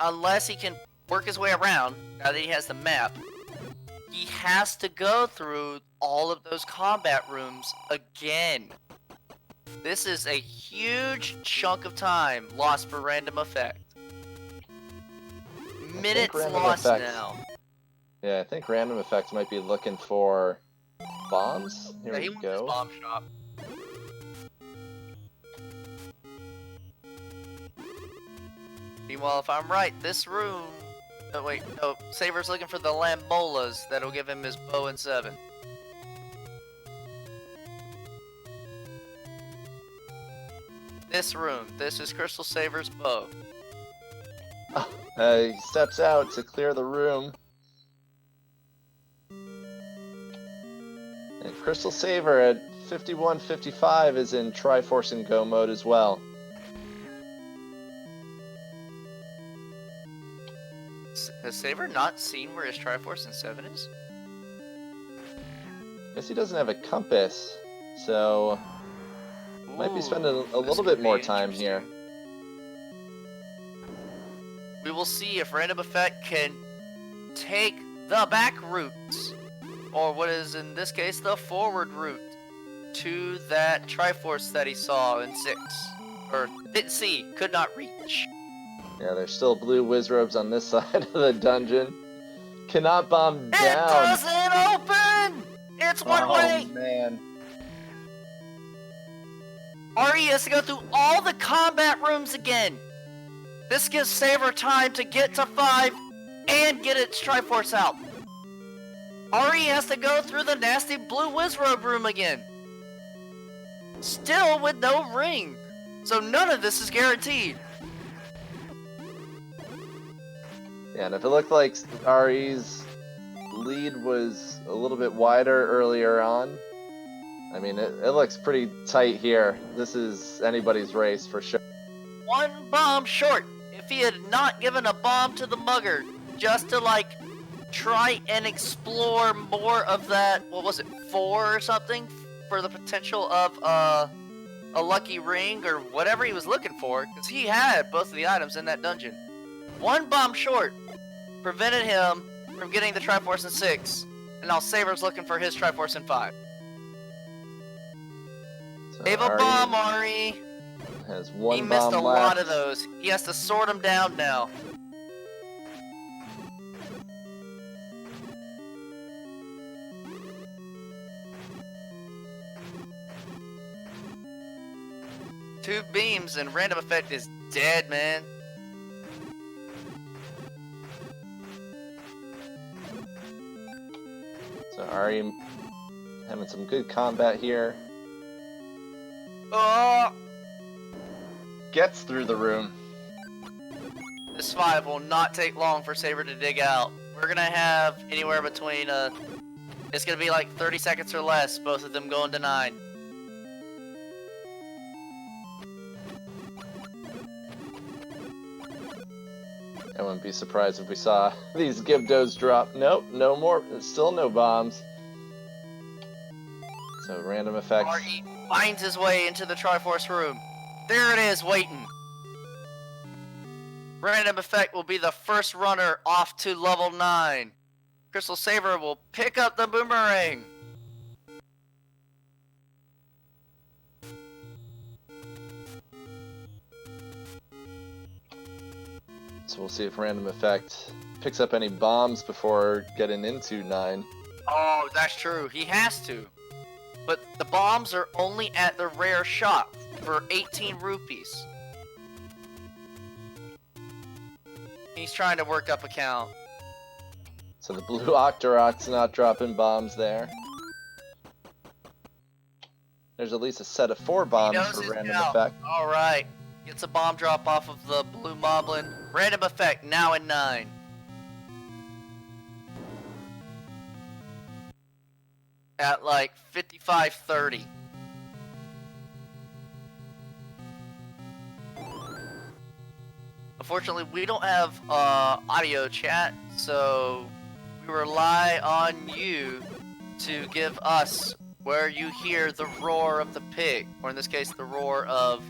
unless he can work his way around, now that he has the map, he has to go through all of those combat rooms again. This is a huge chunk of time lost for RandomEffekt. Minutes lost now. Yeah, I think RandomEffekt might be looking for bombs. Here He we wants his go. bomb shop. Meanwhile, if I'm right, this room... Oh, wait, no. Saver's looking for the Lambolas that'll give him his bow in 7. This room. This is CrystalSaver's bow. He steps out to clear the room. And CrystalSaver at 51:55 is in Triforce and Go mode as well. Has Saver not seen where his Triforce in 7 is? Guess he doesn't have a compass, so might be spending a little bit more time here. We will see if RandomEffekt can take the back route, or what is in this case the forward route, to that Triforce that he saw in 6. Or didn't see, could not reach. Yeah, there's still blue wizrobes on this side of the dungeon. Cannot bomb down. It doesn't open! It's one way! Oh, man. Ari has to go through all the combat rooms again. This gives Saver time to get to 5 and get its Triforce out. Ari has to go through the nasty blue wizrobe room again. Still with no ring. So none of this is guaranteed. Yeah, and if it looked like Ari's lead was a little bit wider earlier on, I mean, it looks pretty tight here. This is anybody's race for sure. One bomb short. If he had not given a bomb to the mugger, just to like try and explore more of that, what was it, 4 or something, for the potential of a lucky ring or whatever he was looking for, because he had both of the items in that dungeon. One bomb short prevented him from getting the Triforce in 6, and now Saber's looking for his Triforce in 5. So Save a bomb, Ari! Has one he missed bomb a left. lot of those. He has to sort them down now. Two beams and RandomEffekt is dead, man. So Ari having some good combat here. Oh! Gets through the room. This 5 will not take long for Saber to dig out. We're gonna have anywhere between, it's gonna be like 30 seconds or less, both of them going to 9. I wouldn't be surprised if we saw these Gibdos drop. Nope, no more. Still no bombs. So RandomEffekt. Ari finds his way into the Triforce room. There it is, waiting. RandomEffekt will be the first runner off to level 9. CrystalSaver will pick up the boomerang. So we'll see if RandomEffekt picks up any bombs before getting into 9. Oh, that's true. He has to. But the bombs are only at the rare shop for 18 rupees. He's trying to work up a count. So the blue Octorok's not dropping bombs there. There's at least a set of 4 bombs for RandomEffekt. Alright. Gets a bomb drop off of the blue moblin. RandomEffekt now in 9. At like 55-30. Unfortunately, we don't have audio chat, so we rely on you to give us where you hear the roar of the pig, or in this case, the roar of...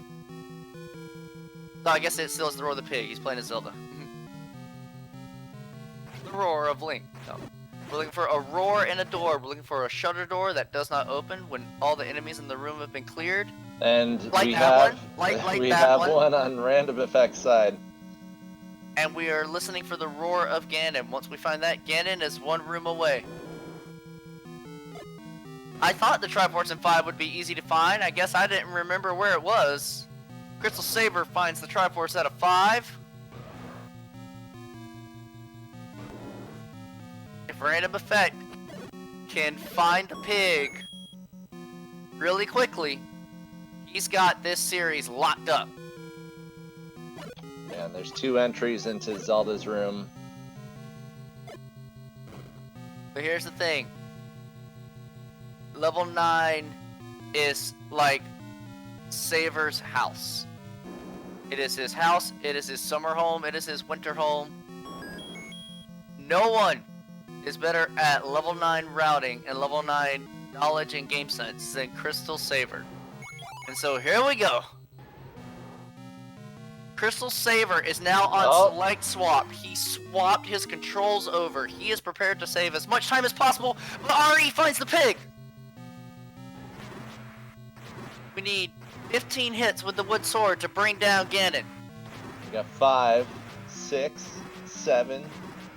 No, I guess it still is the roar of the pig. He's playing as Zelda. The roar of Link. No. We're looking for a roar in a door. We're looking for a shutter door that does not open when all the enemies in the room have been cleared. And like we that have, one. we have one on RandomEffekt's side. And we are listening for the roar of Ganon. Once we find that, Ganon is 1 room away. I thought the Triforce in 5 would be easy to find. I guess I didn't remember where it was. CrystalSaver finds the Triforce at a 5. If RandomEffekt can find the pig really quickly, he's got this series locked up. And there's 2 entries into Zelda's room. But here's the thing. Level 9 is like Saver's house. It is his house, it is his summer home, it is his winter home. No one is better at level 9 routing and level 9 knowledge and game sense than CrystalSaver. And so here we go. CrystalSaver is now on select swap. He swapped his controls over. He is prepared to save as much time as possible, but Ari finds the pig! We need 15 hits with the wood sword to bring down Ganon. We got 5, 6, 7,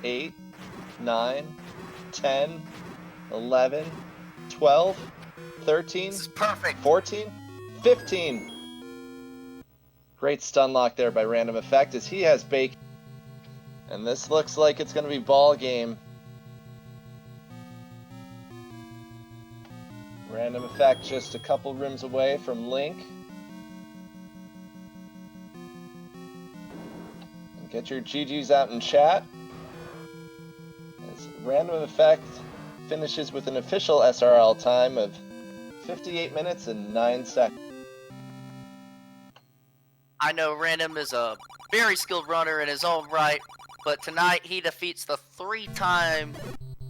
8, 9, 10, 11, 12, 13, This is perfect. 14, 15. Great stun lock there by RandomEffekt as he has bacon. And this looks like it's going to be ball game. RandomEffekt just a couple rooms away from Link. And get your GGs out in chat. As RandomEffekt finishes with an official SRL time of 58 minutes and 9 seconds. I know Random is a very skilled runner in his own right, but tonight he defeats the 3-time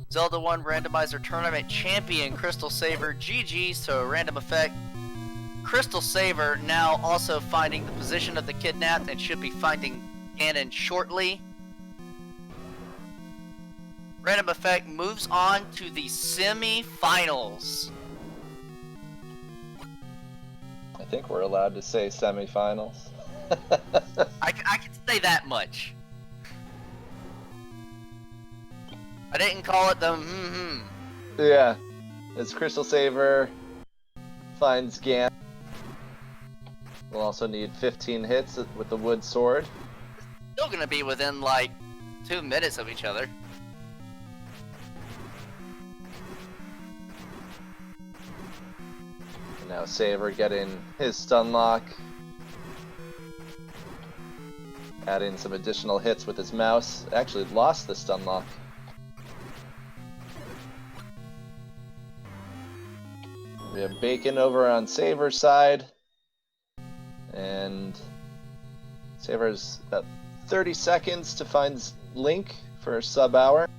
Zelda 1 Randomizer Tournament champion CrystalSaver. GG's to RandomEffekt. CrystalSaver now also finding the position of the kidnapped and should be finding Ganon shortly. RandomEffekt moves on to the semi-finals. I think we're allowed to say semifinals. I can say that much. I didn't call it the Yeah, as CrystalSaver finds Ganon. We'll also need 15 hits with the wood sword. Still gonna be within like 2 minutes of each other. And now Saver getting his stun lock. Adding some additional hits with his mouse. Actually lost the stun lock. We have Bacon over on Saver's side. And Saver's about 30 seconds to find Link for a sub-hour.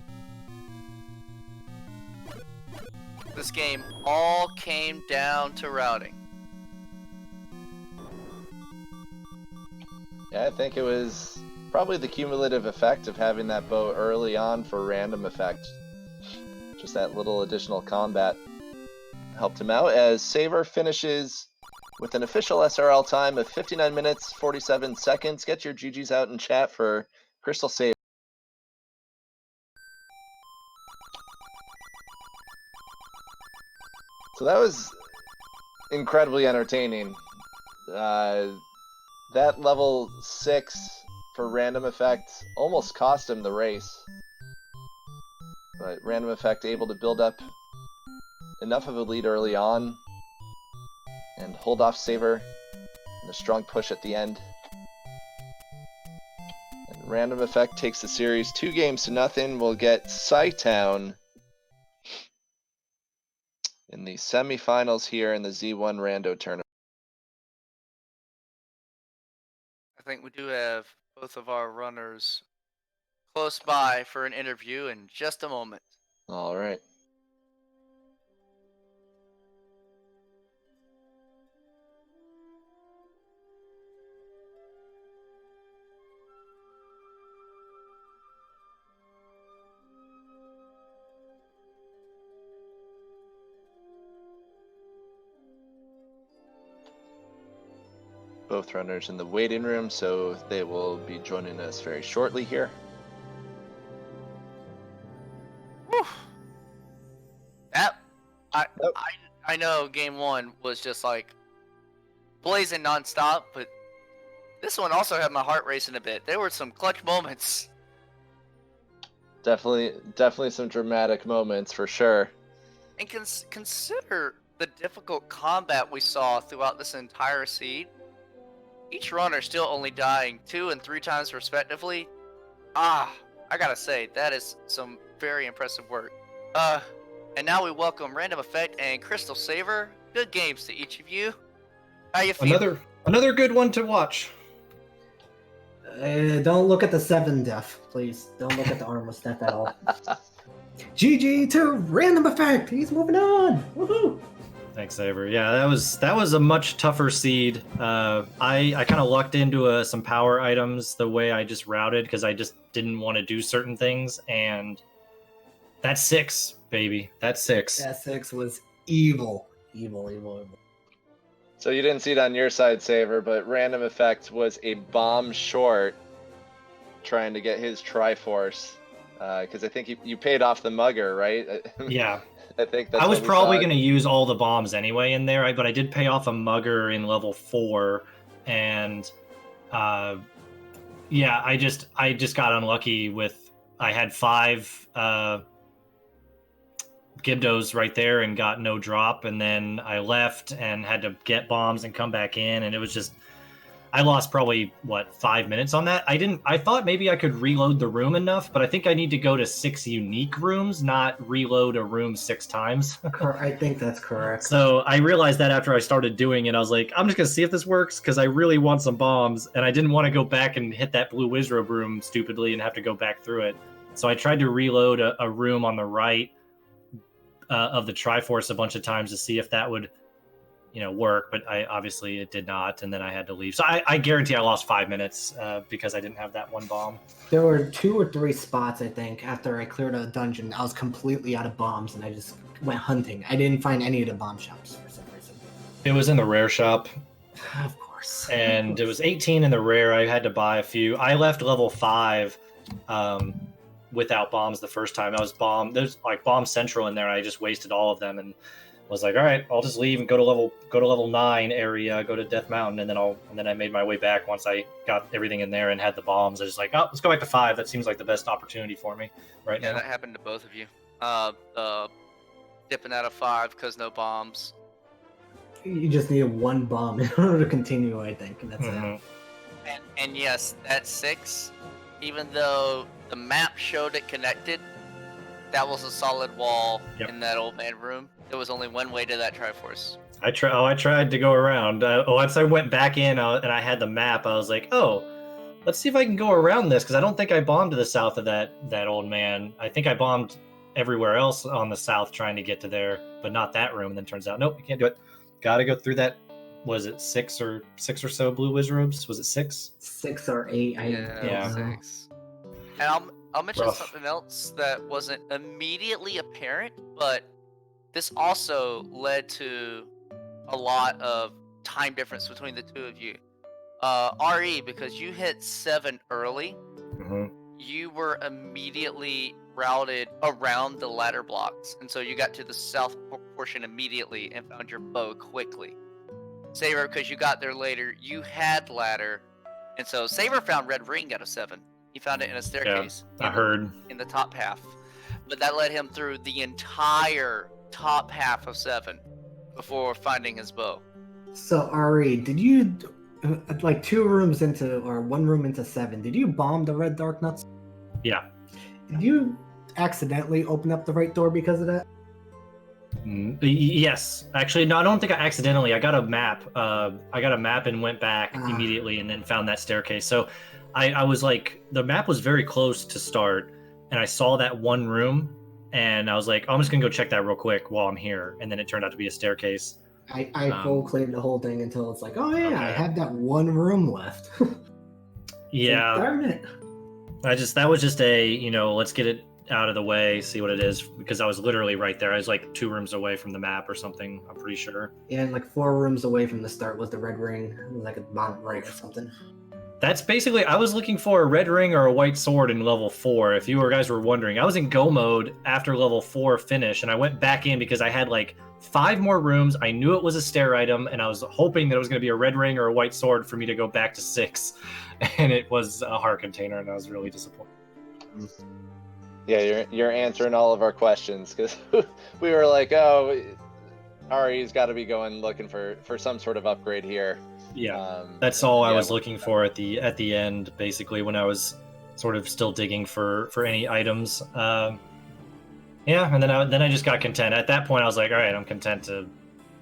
This game all came down to routing. Yeah, I think it was probably the cumulative effect of having that bow early on for RandomEffekt. Just that little additional combat helped him out as Saver finishes with an official SRL time of 59 minutes, 47 seconds. Get your GGs out in chat for CrystalSaver. So that was incredibly entertaining. That level 6 for RandomEffekt almost cost him the race. But RandomEffekt able to build up enough of a lead early on and hold off Saver and a strong push at the end. And RandomEffekt takes the series 2-0. We'll get Sci-Town in the semifinals here in the Z1 Rando tournament. I think we do have both of our runners close by for an interview in just a moment. All right. Both runners in the waiting room, so they will be joining us very shortly here. Whew. That Yep. I know game 1 was just like blazing nonstop, but this one also had my heart racing a bit. There were some clutch moments. Definitely some dramatic moments for sure. And consider the difficult combat we saw throughout this entire seed. Each runner still only dying 2 and 3 times respectively. I gotta say, that is some very impressive work. And now we welcome RandomEffekt and CrystalSaver. Good games to each of you. How you feel? Another good one to watch. Don't look at the 7 death, please. Don't look at the armless death at all. GG to RandomEffekt. He's moving on. Woohoo! Thanks, Saver. Yeah, that was a much tougher seed. I kind of lucked into some power items the way I just routed because I just didn't want to do certain things, and that's 6, baby. That's 6. That 6 was evil. So you didn't see it on your side, Saver, but RandomEffekt was a bomb short trying to get his Triforce. Because I think you paid off the mugger, right? Yeah. I think that's I was what we probably saw. going to use all the bombs anyway in there, but I did pay off a mugger in level 4, and yeah, I just got unlucky with I had 5 Gibdos right there and got no drop, and then I left and had to get bombs and come back in, and it was just I lost probably 5 minutes on that. I thought maybe I could reload the room enough, but I think I need to go to 6 unique rooms, not reload a room 6 times. I think that's correct. So I realized that after I started doing it, I was like, I'm just gonna see if this works because I really want some bombs, and I didn't want to go back and hit that blue Wizrobe room stupidly and have to go back through it. So I tried to reload a room on the right of the Triforce a bunch of times to see if that would work, but obviously it did not, and then I had to leave. So I guarantee I lost 5 minutes because I didn't have that one bomb. There were 2 or 3 spots, I think, after I cleared a dungeon. I was completely out of bombs, and I just went hunting. I didn't find any of the bomb shops for some reason. It was in the rare shop. Of course. And it was 18 in the rare. I had to buy a few. I left level 5 without bombs the first time. There's like bomb central in there, and I just wasted all of them and was like, all right, I'll just leave and go to level 9 area, go to Death Mountain, and then I made my way back once I got everything in there and had the bombs. I was like, oh, let's go back to 5. That seems like the best opportunity for me right now. Yeah, that happened to both of you. Dipping out of 5 because no bombs. You just needed 1 bomb in order to continue, I think, and that's it. And yes, that 6, even though the map showed it connected, that was a solid wall in that old man room. There was only one way to that Triforce. I tried to go around. Once I went back in and I had the map, I was like, oh, let's see if I can go around this, because I don't think I bombed to the south of that old man. I think I bombed everywhere else on the south trying to get to there, but not that room. And then turns out, nope, you can't do it. Got to go through that. Was it 6 or so blue Wizrobes? Was it 6? 6 or 8. Yeah. 6. And I'll mention something else that wasn't immediately apparent, but this also led to a lot of time difference between the two of you. RE, because you hit 7 early, you were immediately routed around the ladder blocks, and so you got to the south portion immediately and found your bow quickly. Saber, because you got there later, you had ladder, and so Saber found red ring out of 7. He found it in a staircase. I heard. In the top half, but that led him through the entire top half of 7 before finding his bow. So Ari, did you like 2 rooms into or 1 room into 7? Did you bomb the red dark nuts? Yeah. Did you accidentally open up the right door because of that? Yes, actually, no. I don't think I accidentally. I got a map. And went back immediately, and then found that staircase. So, I was like, the map was very close to start, and I saw that one room, and I was like, oh, I'm just gonna go check that real quick while I'm here, and then it turned out to be a staircase. I full cleared the whole thing until it's like, oh yeah, Okay. I have that one room left. Yeah. Like, darn it. That was just a, let's get it out of the way, see what it is, because I was literally right there. I was like 2 rooms away from the map or something, I'm pretty sure. Yeah, and like 4 rooms away from the start was the red ring. It was like a bomb ring or something. That's basically, I was looking for a red ring or a white sword in level 4, if you guys were wondering. I was in go mode after level 4 finish, and I went back in because I had like 5 more rooms. I knew it was a stair item, and I was hoping that it was going to be a red ring or a white sword for me to go back to 6. And it was a heart container, and I was really disappointed. Yeah, you're answering all of our questions, because we were like, oh, Ari's got to be going looking for some sort of upgrade here. Yeah, that's all I was looking for at the end, basically, when I was sort of still digging for any items. And then I just got content. At that point, I was like, all right, I'm content to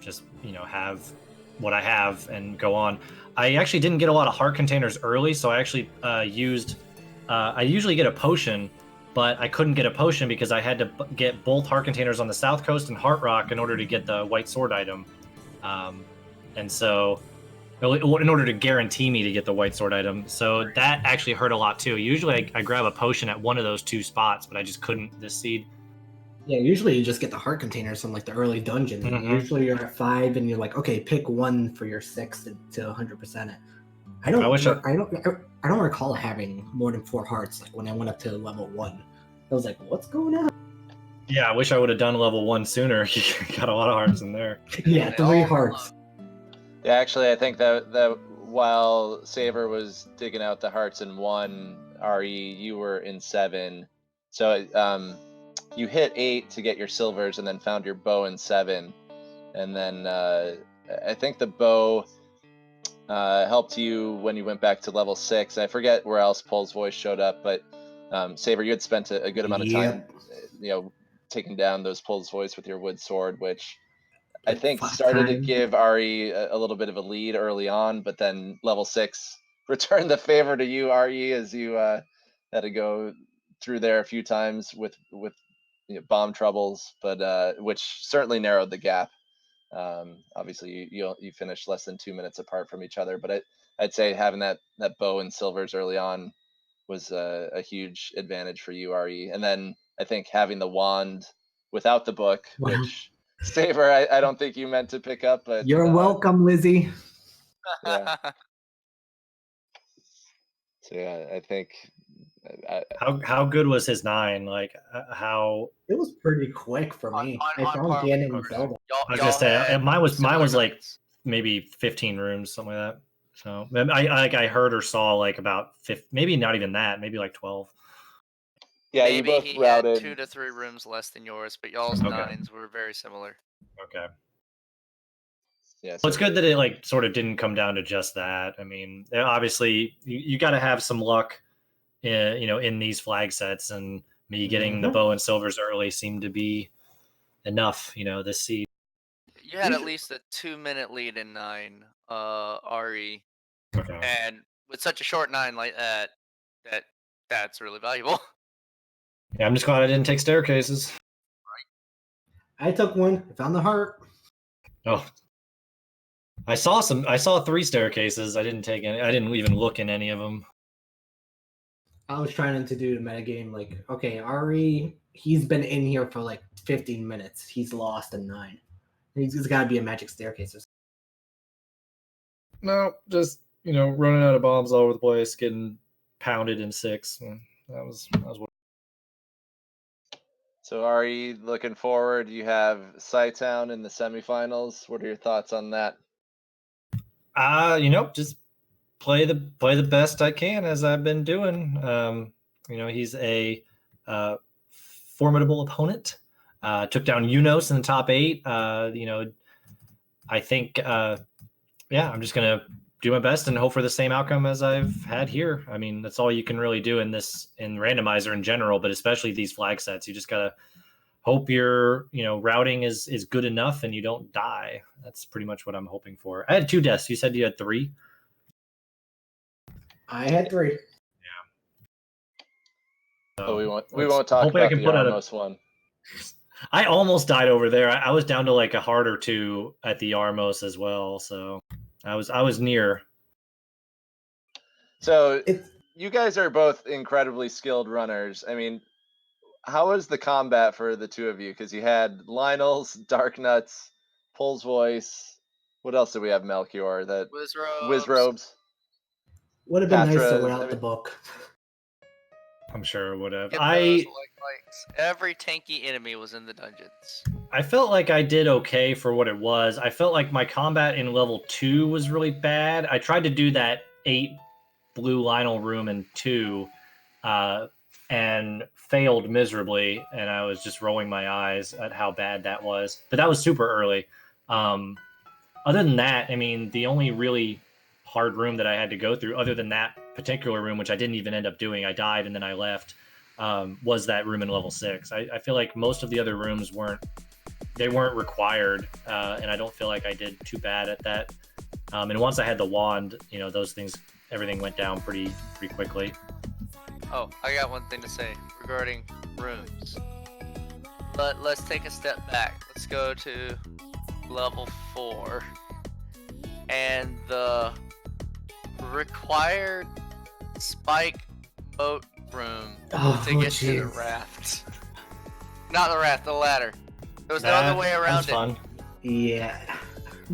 just have what I have and go on. I actually didn't get a lot of heart containers early, so I actually used. I usually get a potion, but I couldn't get a potion because I had to get both heart containers on the South Coast and Heart Rock in order to get the white sword item. And so, in order to guarantee me to get the white sword item, so that actually hurt a lot too. Usually, I grab a potion at one of those 2 spots, but I just couldn't this seed. Yeah, usually you just get the heart containers from like the early dungeon. Mm-hmm. Usually you're at 5 and you're like, okay, pick 1 for your 6 to 100% it. I don't recall having more than 4 hearts. Like when I went up to level 1, I was like, what's going on? Yeah, I wish I would have done level 1 sooner. You got a lot of hearts in there. Yeah, 3 hearts. Yeah, actually, I think that while Saver was digging out the hearts in 1, Re, you were in 7. So you hit 8 to get your silvers, and then found your bow in 7. And then I think the bow helped you when you went back to level 6. I forget where else Pole's voice showed up, but Saver, you had spent a good amount of time, taking down those Pole's voice with your wood sword, which I think started to give Re a little bit of a lead early on, but then level 6 returned the favor to you, Re, as you had to go through there a few times with bomb troubles, but which certainly narrowed the gap. Obviously, you finished less than 2 minutes apart from each other, but I'd say having that bow and silvers early on was a huge advantage for you, Re. And then I think having the wand without the book, which Saver, I don't think you meant to pick up, but you're welcome, Lizzie. Yeah. So yeah, I think. How good was his 9? Like how? It was pretty quick for me. I found Ganon and Zelda. I was gonna say mine was like maybe 15 rooms, something like that. So I heard or saw like about 50, maybe not even that, maybe like 12. Yeah, maybe you both he routed. had 2 to 3 rooms less than yours, but y'all's 9s were very similar. Okay. Yeah, well, it's good that it like sort of didn't come down to just that. I mean, obviously you got to have some luck, in these flag sets, and me getting the bow and silvers early seemed to be enough. This seed. You had at least a 2-minute lead in 9, Re, and with such a short 9 like that's really valuable. Yeah, I'm just glad I didn't take staircases. I took one. I found the heart. Oh. I saw 3 staircases. I didn't take any. I didn't even look in any of them. I was trying to do the metagame like, okay, Re, he's been in here for like 15 minutes. He's lost in 9. He's got to be a magic staircase or something. No, just, running out of bombs all over the place, getting pounded in 6. that was what. So Ari, looking forward, you have Sci-Town in the semifinals. What are your thoughts on that? Just play the best I can as I've been doing. He's a formidable opponent. Took down Unos in the top 8. I think, I'm just gonna do my best and hope for the same outcome as I've had here. I mean, that's all you can really do in randomizer in general, but especially these flag sets. You just gotta hope your routing is good enough and you don't die. That's pretty much what I'm hoping for. I had 2 deaths. You said you had 3. I had 3. Yeah. So we won't talk about the almost one. I almost died over there. I was down to like a heart or 2 at the Armos as well, so I was near. So you guys are both incredibly skilled runners. I mean, how was the combat for the 2 of you? Because you had Lionel's, Dark Nuts, Pull's Voice. What else did we have, Melchior? That Wizrobes. Would have been nice to write out the book. I'm sure it would have. Every tanky enemy was in the dungeons. I felt like I did okay for what it was. I felt like my combat in level 2 was really bad. I tried to do that 8 blue Lionel room in 2 and failed miserably, and I was just rolling my eyes at how bad that was. But that was super early. Other than that, I mean, the only really hard room that I had to go through, other than that particular room, which I didn't even end up doing, I died and then I left, was that room in level 6. I feel like most of the other rooms weren't required, and I don't feel like I did too bad at that. And once I had the wand, those things, everything went down pretty quickly. Oh, I got one thing to say regarding rooms. But let's take a step back. Let's go to level 4. And the required spike boat room to get to the raft. Not the raft, the ladder. There was no other way around it. Fun. Yeah.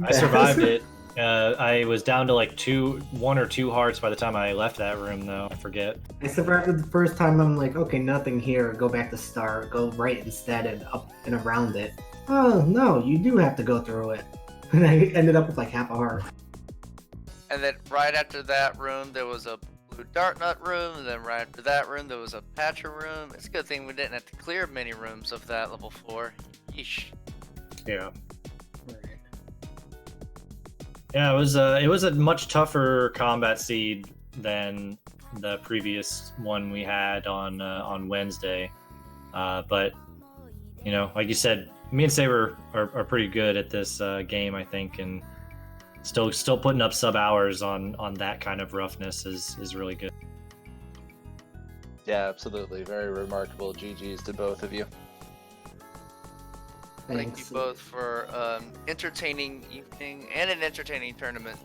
I survived it. I was down to like 1 or 2 hearts by the time I left that room, though. I forget. I survived it the first time. I'm like, okay, nothing here. Go back to start. Go right instead and up and around it. Oh, no, you do have to go through it. And I ended up with like half a heart. And then right after that room, there was a blue Dark Nut room. And then right after that room, there was a Patcher room. It's a good thing we didn't have to clear many rooms of that level 4. Yeesh. Yeah. Yeah, it was a much tougher combat seed than the previous one we had on Wednesday. But like you said, me and Saber are pretty good at this game, I think, and still putting up sub hours on that kind of roughness is really good. Yeah, absolutely. Very remarkable. GGs to both of you. Thank you both for entertaining evening and an entertaining tournament.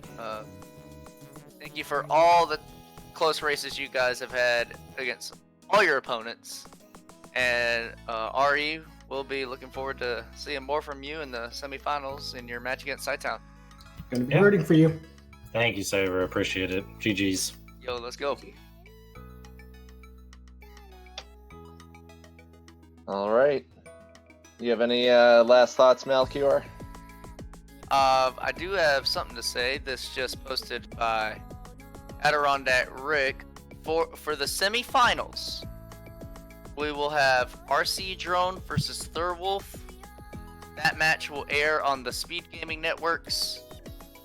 Thank you for all the close races you guys have had against all your opponents. And RE, we'll be looking forward to seeing more from you in the semifinals in your match against Sci-Town. Gonna be rooting for you. Thank you, Saver. Appreciate it. GG's. Yo, let's go. All right. You have any last thoughts, Melchior? I do have something to say. This just posted by Adirondack Rick. For the semifinals, we will have RC Drone versus Thurwolf. That match will air on the Speed Gaming Networks.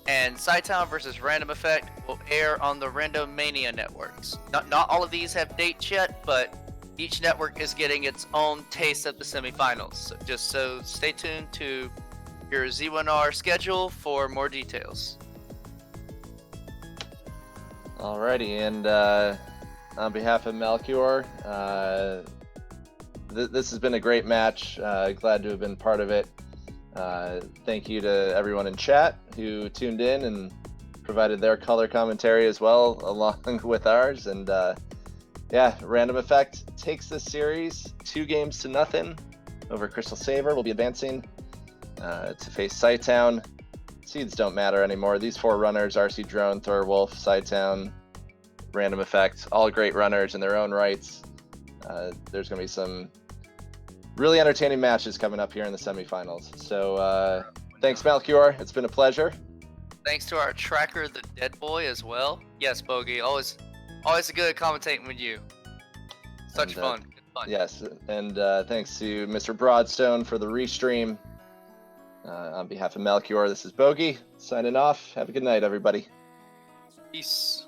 And Sci-Town versus RandomEffekt will air on the Randomania networks. Not all of these have dates yet, but each network is getting its own taste of the semifinals. So stay tuned to your Z1R schedule for more details. Alrighty, and on behalf of Melchior, this has been a great match. Glad to have been part of it. Thank you to everyone in chat who tuned in and provided their color commentary as well, along with ours. And yeah, RandomEffekt takes this series 2-0 over CrystalSaver. We'll be advancing to face Sci-Town. Seeds don't matter anymore. These 4 runners, RC Drone, Thorwolf, Sci-Town, RandomEffekt, all great runners in their own rights. There's going to be some really entertaining matches coming up here in the semifinals. So thanks, Melchior. It's been a pleasure. Thanks to our tracker, the Dead Boy, as well. Yes, Bogey. Always a good commentating with you. Such fun. Good fun. Yes, and thanks to Mr. Broadstone for the restream. On behalf of Melchior, this is Bogey signing off. Have a good night, everybody. Peace.